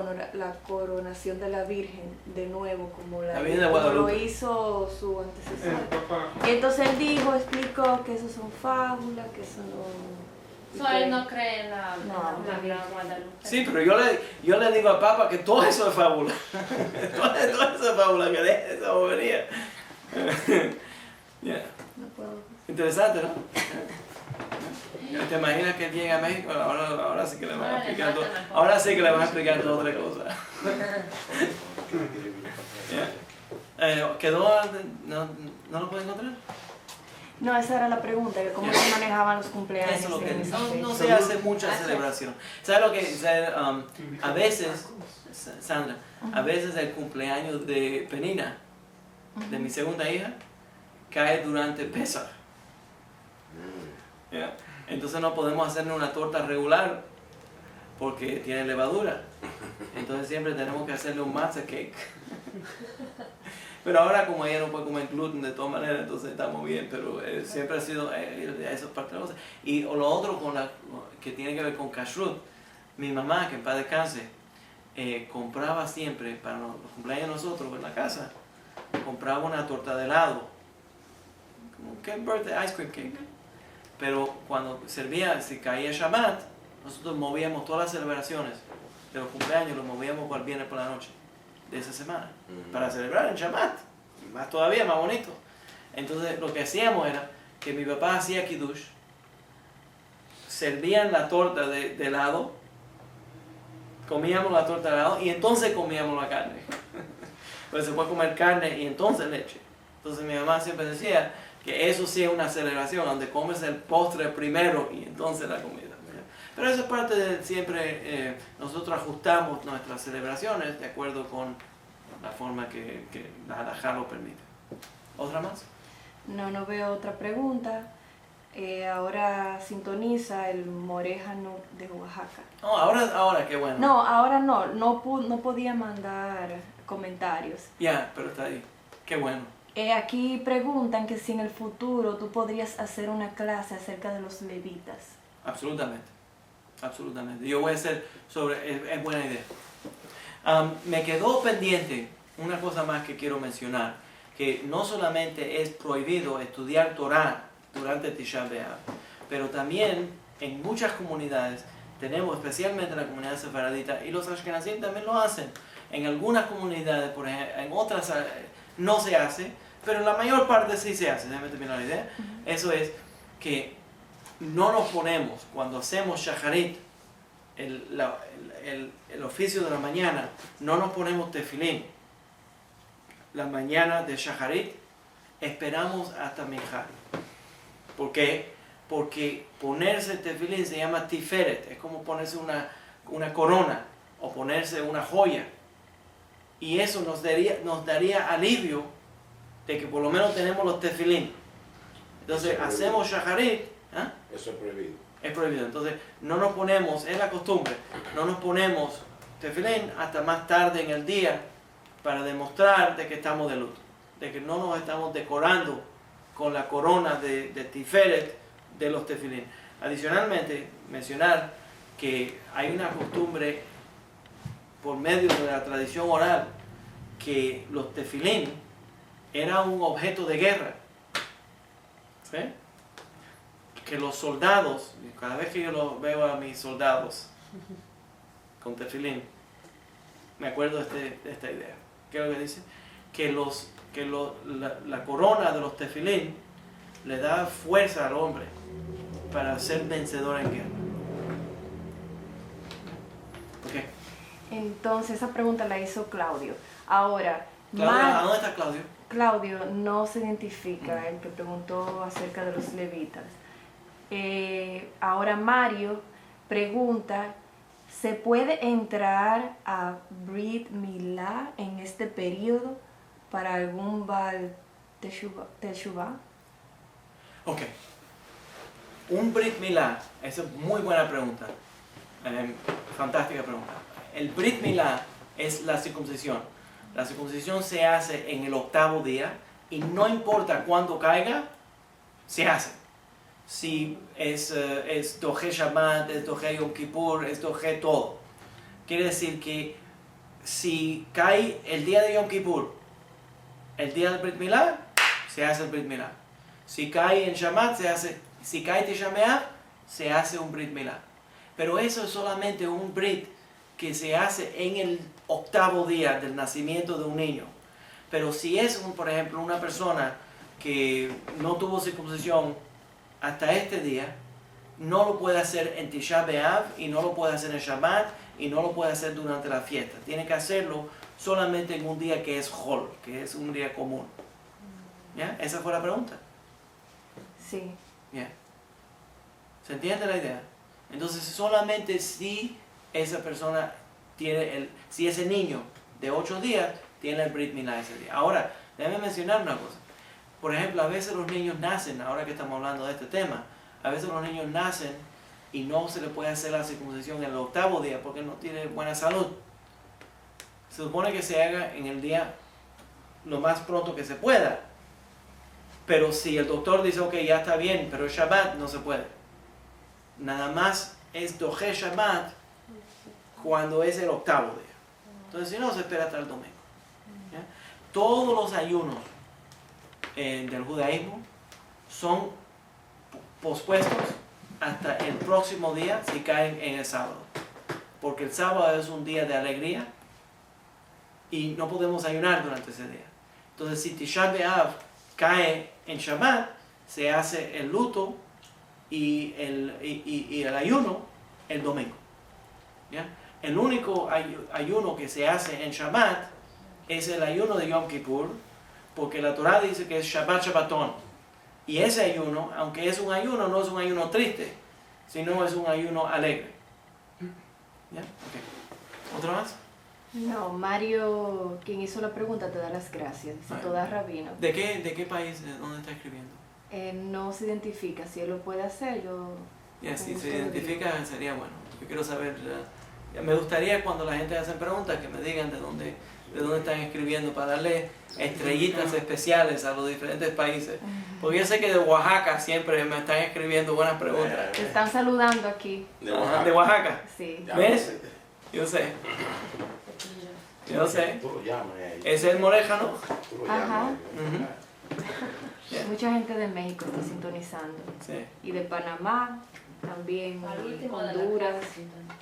coronación de la Virgen de nuevo, como La Virgen de como lo Guadalupe. hizo su El antecesor. papá. Entonces él explicó que eso son fábulas, que eso no... So, él no cree en la Virgen Guadalupe. Sí, pero yo le digo al Papa que todo eso es fábula. todo eso es fábula, que deje esa bobería. Yeah. No puedo. Interesante, ¿no? ¿Te imaginas que llega a México? Ahora sí que le van a explicar todo. Ahora sí que le van a explicar toda otra cosa. Yeah. ¿Quedó? ¿No lo puedo encontrar? No, esa era la pregunta, que cómo se manejaban los cumpleaños. Eso es lo que en esa no fecha. se hace mucha celebración. ¿Sabes lo que? A veces, Sandra, a veces el cumpleaños de Penina, de mi segunda hija, cae durante Pesach. Yeah. Entonces no podemos hacerle una torta regular porque tiene levadura. Entonces siempre tenemos que hacerle un matzah cake. Pero ahora como ella no puede comer gluten de todas maneras, entonces estamos bien, pero siempre ha sido eso es parte de la cosa. Y lo otro que tiene que ver con kashrut, mi mamá, que en paz descanse, compraba siempre para los cumpleaños de nosotros en la casa, compraba una torta de helado, como que birthday ice cream cake. Pero cuando si caía Shabbat, nosotros movíamos todas las celebraciones de los cumpleaños, los movíamos para el viernes por la noche de esa semana, para celebrar en Shabbat, más todavía, más bonito. Entonces lo que hacíamos era que mi papá hacía kiddush, servían la torta de helado, comíamos la torta de helado y entonces comíamos la carne. Pues se puede comer carne y entonces leche. Entonces mi mamá siempre decía que eso sí es una celebración, donde comes el postre primero y entonces la comida. Pero eso es parte de siempre, nosotros ajustamos nuestras celebraciones de acuerdo con la forma que la halajá lo permite. ¿Otra más? No veo otra pregunta. Ahora sintoniza el Morejano de Oaxaca. Oh, ahora, qué bueno. No, ahora no podía mandar comentarios. Ya, pero está ahí. Qué bueno. Aquí preguntan que si en el futuro tú podrías hacer una clase acerca de los levitas. Absolutamente. Absolutamente. Yo voy a hacer es buena idea. Me quedó pendiente una cosa más que quiero mencionar, que no solamente es prohibido estudiar Torah durante Tisha B'Av, pero también en muchas comunidades tenemos, especialmente la comunidad sefaradita, y los ashkenazim también lo hacen. En algunas comunidades, por ejemplo, en otras no se hace, pero en la mayor parte sí se hace. Déjame terminar la idea. Eso es que no nos ponemos, cuando hacemos shacharit, el oficio de la mañana, no nos ponemos tefilín. La mañana de shacharit, esperamos hasta minjar. ¿Por qué? Porque ponerse tefilín se llama tiferet, es como ponerse una corona o ponerse una joya. Y eso nos daría alivio de que por lo menos tenemos los tefilín. Entonces hacemos shacharit. ¿Ah? Eso es prohibido. Es prohibido. Entonces no nos ponemos, es la costumbre, no nos ponemos tefilín hasta más tarde en el día para demostrar de que estamos de luto, de que no nos estamos decorando con la corona de tiferet de los tefilín. Adicionalmente, mencionar que hay una costumbre por medio de la tradición oral que los tefilín era un objeto de guerra. ¿Sí? Que los soldados, cada vez que yo veo a mis soldados con tefilín, me acuerdo de esta idea. ¿Qué es lo que dice? Que la corona de los tefilín le da fuerza al hombre para ser vencedor en guerra. Okay. Entonces, esa pregunta la hizo Claudio. Ahora, Claudio, ¿dónde está Claudio? Claudio no se identifica, el que preguntó acerca de los levitas. Ahora Mario pregunta, ¿se puede entrar a Brit Milá en este periodo para algún Baal Teshuvah? Ok. Un Brit Milá, esa es muy buena pregunta. Fantástica pregunta. El Brit Milá es la circuncisión. La circuncisión se hace en el 8º día y no importa cuándo caiga, se hace. Si es Doje Shabbat, es Doje Yom Kippur, es Doje todo. Quiere decir que si cae el día de Yom Kippur, el día del Brit Milá, se hace el Brit Milá. Si cae en Shabbat, se hace. Si cae Tisha B'Av, se hace un Brit Milá. Pero eso es solamente un Brit que se hace en el 8º día del nacimiento de un niño. Pero si es, por ejemplo, una persona que no tuvo circuncisión hasta este día, no lo puede hacer en Tisha B'Av y no lo puede hacer en Shabbat y no lo puede hacer durante la fiesta. Tiene que hacerlo solamente en un día que es Hol, que es un día común. ¿Ya? Esa fue la pregunta. Sí. ¿Ya? ¿Se entiende la idea? Entonces solamente si esa persona tiene si ese niño de 8 días tiene el Brit Milá ese día. Ahora, déjame mencionar una cosa. Por ejemplo, a veces los niños nacen, ahora que estamos hablando de este tema, a veces los niños nacen y no se le puede hacer la circuncisión en el 8º día porque no tiene buena salud. Se supone que se haga en el día lo más pronto que se pueda. Pero si el doctor dice, ok, ya está bien, pero el Shabbat no se puede. Nada más es Doje Shabbat cuando es el 8º día. Entonces, si no, se espera hasta el domingo. ¿Ya? Todos los ayunos del judaísmo son pospuestos hasta el próximo día si caen en el sábado. Porque el sábado es un día de alegría y no podemos ayunar durante ese día. Entonces, si Tisha B'Av cae en Shabbat, se hace el luto y el ayuno el domingo. ¿Ya? El único ayuno que se hace en Shabbat es el ayuno de Yom Kippur, porque la Torah dice que es Shabbat Shabbatón. Y ese ayuno, aunque es un ayuno, no es un ayuno triste, sino es un ayuno alegre. ¿Ya? Okay. ¿Otro más? No, Mario, quien hizo la pregunta, te da las gracias. Dice, toda rabino. ¿De qué país? ¿De dónde está escribiendo? No se identifica. Si él lo puede hacer, yo... Ya, si se identifica sería bueno. Yo quiero saber... me gustaría cuando la gente hace preguntas que me digan de dónde están escribiendo para darle estrellitas especiales a los diferentes países. Porque yo sé que de Oaxaca siempre me están escribiendo buenas preguntas. Te están saludando aquí. De Oaxaca. ¿De Oaxaca? Sí. ¿Ves? Yo sé. Yo sé. Tú lo llamas a ellos. ¿Es el Morejano? Tú lo Ajá. llamas a ellos. Yeah. Mucha gente de México está sintonizando. Sí. Y de Panamá, también Al último de la Honduras. clase, entonces.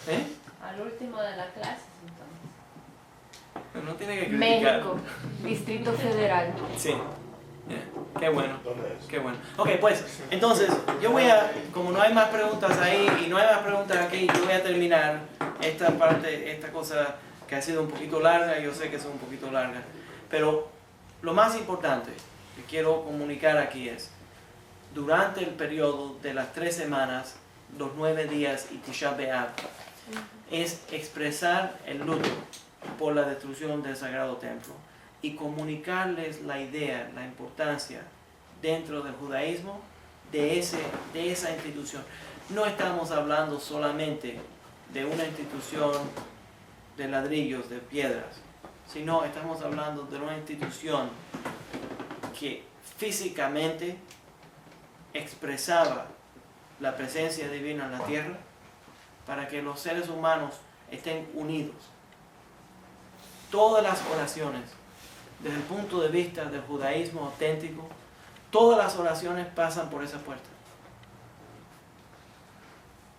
¿Eh? Al último de la clase, entonces. Pero no tiene que criticar. México, Distrito Federal. Sí. Yeah. Qué bueno. ¿Dónde es? Qué bueno. Ok, pues, entonces, yo voy a, como no hay más preguntas ahí y no hay más preguntas aquí, yo voy a terminar esta parte, esta cosa que ha sido un poquito larga, yo sé que es un poquito larga, pero lo más importante que quiero comunicar aquí es, durante el periodo de las 3 semanas, los 9 días y Tisha B'Av, es expresar el luto por la destrucción del Sagrado Templo y comunicarles la idea, la importancia dentro del judaísmo de esa institución. No estamos hablando solamente de una institución de ladrillos, de piedras, sino estamos hablando de una institución que físicamente expresaba la presencia divina en la tierra para que los seres humanos estén unidos. Todas las oraciones desde el punto de vista del judaísmo auténtico, todas las oraciones pasan por esa puerta.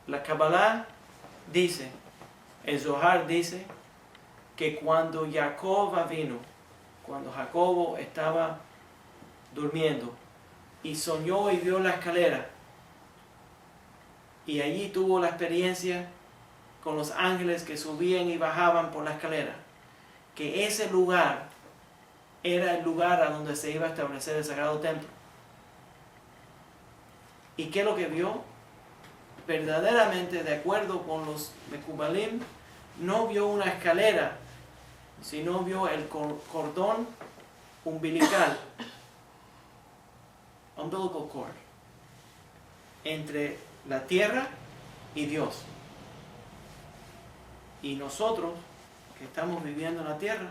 La Kabbalah dice, el Zohar dice, que cuando Jacob vino, cuando Jacobo estaba durmiendo y soñó y vio la escalera, y allí tuvo la experiencia con los ángeles que subían y bajaban por la escalera, que ese lugar era el lugar a donde se iba a establecer el Sagrado Templo. ¿Y qué es lo que vio? Verdaderamente, de acuerdo con los Mekubalim, no vio una escalera, sino vio el cordón umbilical, umbilical cord, entre la tierra y Dios. Y nosotros, que estamos viviendo en la tierra,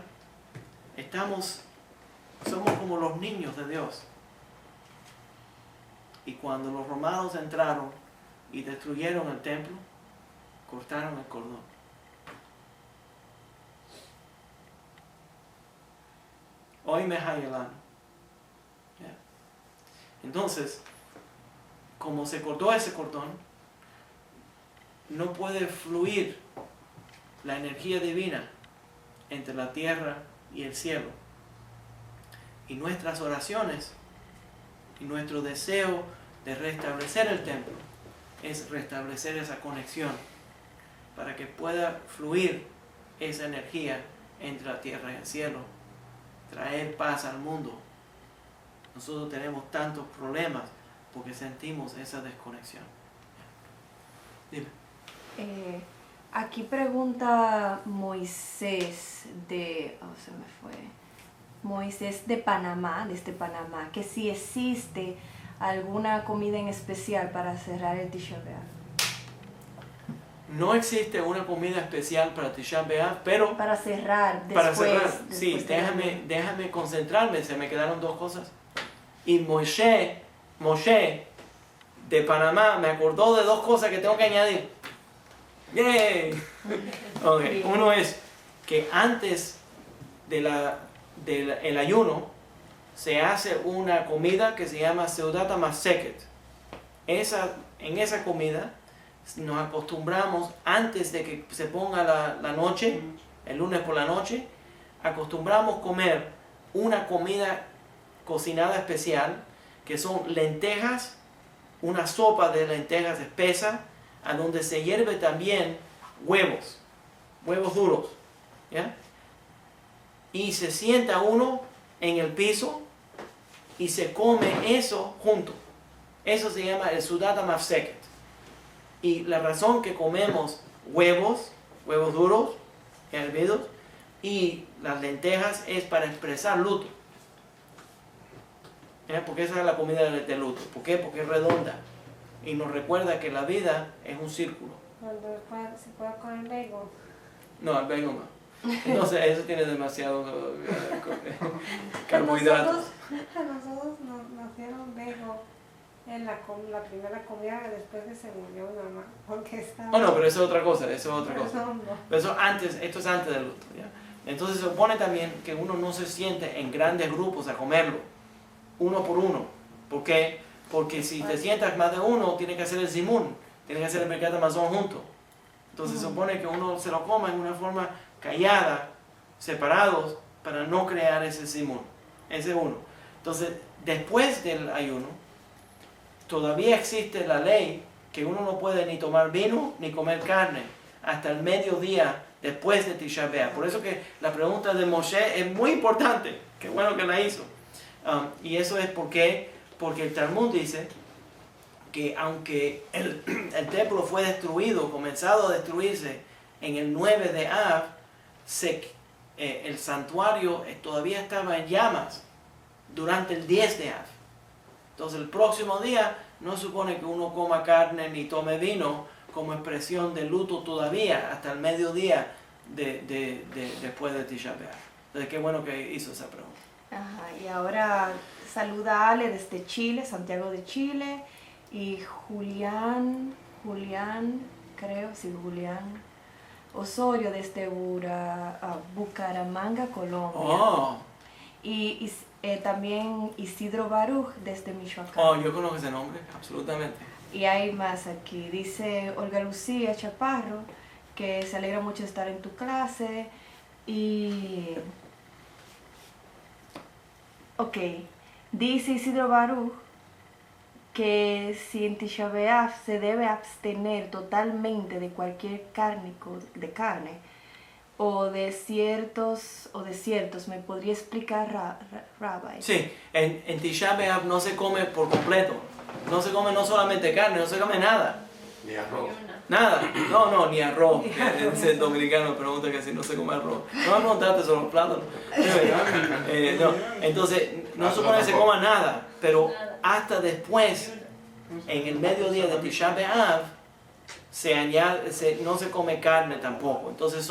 somos como los niños de Dios. Y cuando los romanos entraron y destruyeron el templo, cortaron el cordón. Hoy me hayelano. Entonces, como se cortó ese cordón, no puede fluir la energía divina entre la tierra y el cielo. Y nuestras oraciones y nuestro deseo de restablecer el templo es restablecer esa conexión para que pueda fluir esa energía entre la tierra y el cielo, traer paz al mundo. Nosotros tenemos tantos problemas porque sentimos esa desconexión. Dime. Aquí pregunta Moisés Moisés de Panamá, desde Panamá, que si existe alguna comida en especial para cerrar el Tisha B'Av. No existe una comida especial para Tisha B'Av, pero para cerrar después. Sí, déjame concentrarme, se me quedaron dos cosas. Y Moshe de Panamá me acordó de dos cosas que tengo que añadir. ¡Yay! Okay. Uno es que antes del ayuno se hace una comida que se llama Seudat HaMaseket. En esa comida nos acostumbramos, antes de que se ponga la noche, el lunes por la noche, acostumbramos comer una comida cocinada especial, que son lentejas, una sopa de lentejas espesa, a donde se hierve también huevos duros, ¿ya? Y se sienta uno en el piso y se come eso junto. Eso se llama el Seudat HaMaseket. Y la razón que comemos huevos duros, hervidos, y las lentejas es para expresar luto. ¿Ya? Porque esa es la comida de luto. ¿Por qué? Porque es redonda y nos recuerda que la vida es un círculo. ¿Se puede comer bagel? No, el bagel no. Entonces eso tiene demasiado carbohidratos. A nosotros nos nacieron bagel en la primera comida después que se murió mi mamá, porque estaba... Oh no, pero eso es otra cosa, No. Pero esto es antes del luto, ¿ya? Entonces se supone también que uno no se siente en grandes grupos a comerlo, uno por uno. ¿Por qué? Porque si te sientas más de uno, tiene que hacer el zimun, tiene que hacer el Birkat Hamazon junto. Entonces se supone que uno se lo coma en una forma callada, separados, para no crear ese zimun, ese uno. Entonces, después del ayuno, todavía existe la ley que uno no puede ni tomar vino ni comer carne hasta el mediodía después de Tisha B'Av. Por eso que la pregunta de Moshe es muy importante. Qué bueno que la hizo. Y eso es porque el Talmud dice que aunque el templo fue destruido, comenzado a destruirse en el 9 de Av, el santuario todavía estaba en llamas durante el 10 de Av. Entonces el próximo día no supone que uno coma carne ni tome vino como expresión de luto todavía hasta el mediodía después de Tisha B'Av. Entonces qué bueno que hizo esa pregunta. Ajá, y ahora saluda a Ale desde Chile, Santiago de Chile, y Julián Osorio desde Bucaramanga, Colombia. Oh. Y también Isidro Baruch desde Michoacán. Oh, yo conozco ese nombre, absolutamente. Y hay más aquí. Dice Olga Lucía Chaparro que se alegra mucho estar en tu clase. Y... Ok. Dice Isidro Baruch que si en Tisha B'Av se debe abstener totalmente de cualquier carne, o desiertos, ¿me podría explicar, Rabbi? Sí, en Tisha B'Av no se come por completo. No se come no solamente carne, no se come nada. Ni arroz. Nada. No, ni arroz. El dominicano pregunta que si no se come arroz. No me preguntaste sobre los plátanos. No. Entonces, no se supone que se coma nada, pero hasta después, en el mediodía de Tisha B'Av, no se come carne tampoco. Entonces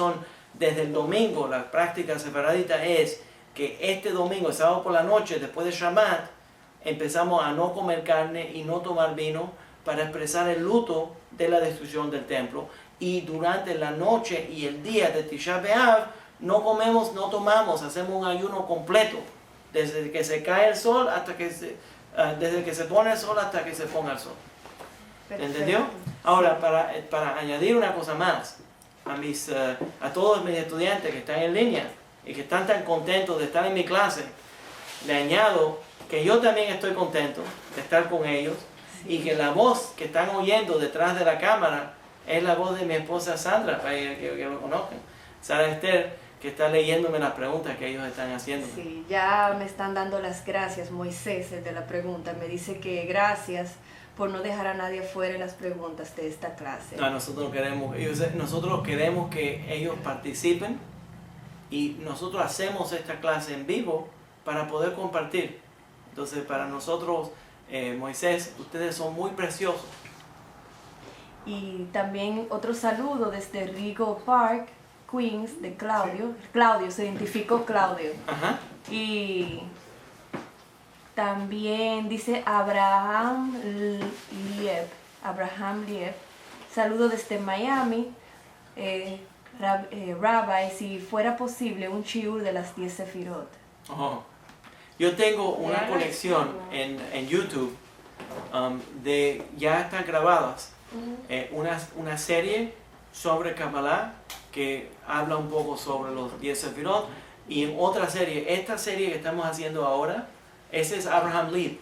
desde el domingo, la práctica separadita es que este domingo, el sábado por la noche, después de Shabbat, empezamos a no comer carne y no tomar vino para expresar el luto de la destrucción del templo. Y durante la noche y el día de Tisha B'Av, no comemos, no tomamos, hacemos un ayuno completo. Desde que se cae el sol hasta que desde que se pone el sol hasta que se ponga el sol. ¿Entendió? Ahora, para añadir una cosa más, a todos mis estudiantes que están en línea y que están tan contentos de estar en mi clase, le añado que yo también estoy contento de estar con ellos y que la voz que están oyendo detrás de la cámara es la voz de mi esposa Sandra, para que lo conozcan. Sara Esther, que está leyéndome las preguntas que ellos están haciendo. Sí, ya me están dando las gracias, Moisés, el de la pregunta. Me dice que gracias por no dejar a nadie fuera en las preguntas de esta clase. No, nosotros queremos que ellos participen y nosotros hacemos esta clase en vivo para poder compartir. Entonces, para nosotros, Moisés, ustedes son muy preciosos. Y también otro saludo desde Rigo Park, Queens, de Claudio. Claudio, se identificó Claudio. Ajá. Y también dice Abraham Lieb, saludo desde Miami. Rabbi, si fuera posible, un shiur de las 10 Sefirot. Oh. Yo tengo una colección en YouTube de ya están grabadas una serie sobre Kabbalah que habla un poco sobre los 10 Sefirot, y en otra serie, esta serie que estamos haciendo ahora, ese es Abraham Lieb.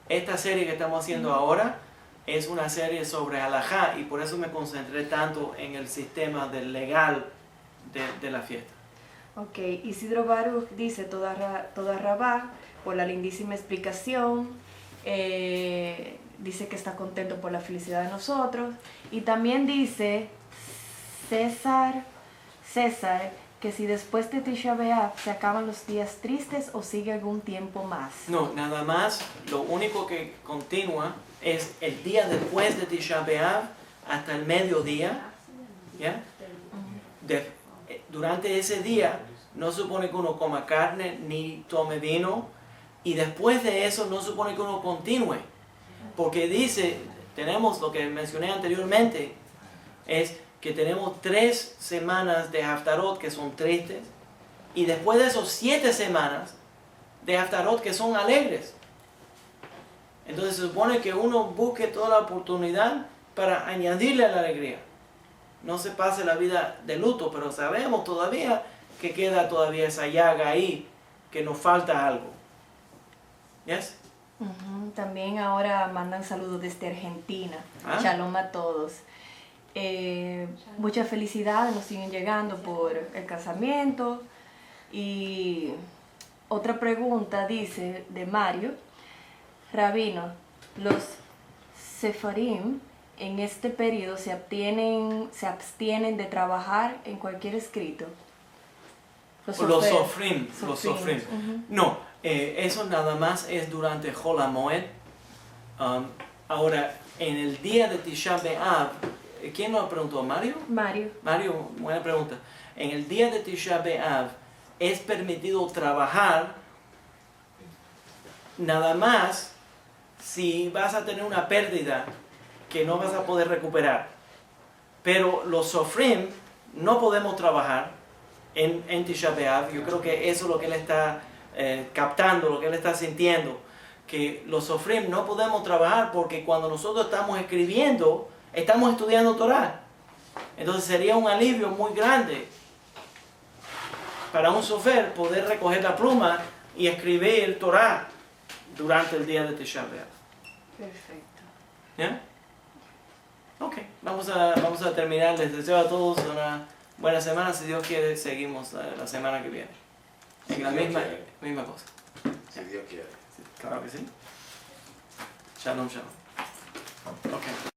Esta serie que estamos haciendo ahora es una serie sobre halajá, y por eso me concentré tanto en el sistema del legal de la fiesta. Ok, Isidro Baruch dice toda Rabá por la lindísima explicación, dice que está contento por la felicidad de nosotros, y también dice César que si después de Tisha B'Av se acaban los días tristes o sigue algún tiempo más. No, nada más, lo único que continúa es el día después de Tisha B'Av hasta el mediodía, ¿ya? Durante ese día no se supone que uno coma carne ni tome vino, y después de eso no se supone que uno continúe, porque dice, tenemos lo que mencioné anteriormente, es que tenemos 3 semanas de Haftarot que son tristes, y después de esos 7 semanas de Haftarot que son alegres. Entonces se supone que uno busque toda la oportunidad para añadirle a la alegría. No se pase la vida de luto, pero sabemos todavía que queda todavía esa llaga ahí, que nos falta algo. ¿Yes? También ahora mandan saludos desde Argentina. Shalom a todos. Muchas felicidades nos siguen llegando por el casamiento. Y otra pregunta dice de Mario: Rabino, los sefarim en este periodo se abstienen de trabajar en cualquier escrito. Los sofrim. No, eso nada más es durante Hol HaMoed. Ahora, en el día de Tisha B'Av, ¿quién nos preguntó? ¿Mario? Mario, buena pregunta. En el día de Tisha B'Av es permitido trabajar nada más si vas a tener una pérdida que no vas a poder recuperar. Pero los sofrim no podemos trabajar en Tisha B'Av. Yo creo que eso es lo que él está captando lo que él está sintiendo, que los sofrim no podemos trabajar porque cuando nosotros estamos escribiendo, estamos estudiando Torah. Entonces sería un alivio muy grande para un sofer poder recoger la pluma y escribir Torah durante el día de Tisha B'Av. Perfecto. ¿Ya? Ok, vamos a terminar. Les deseo a todos una buena semana. Si Dios quiere, seguimos la semana que viene. En la Dios misma cosa. Si Dios quiere. Claro que sí. Shalom, shalom. Ok.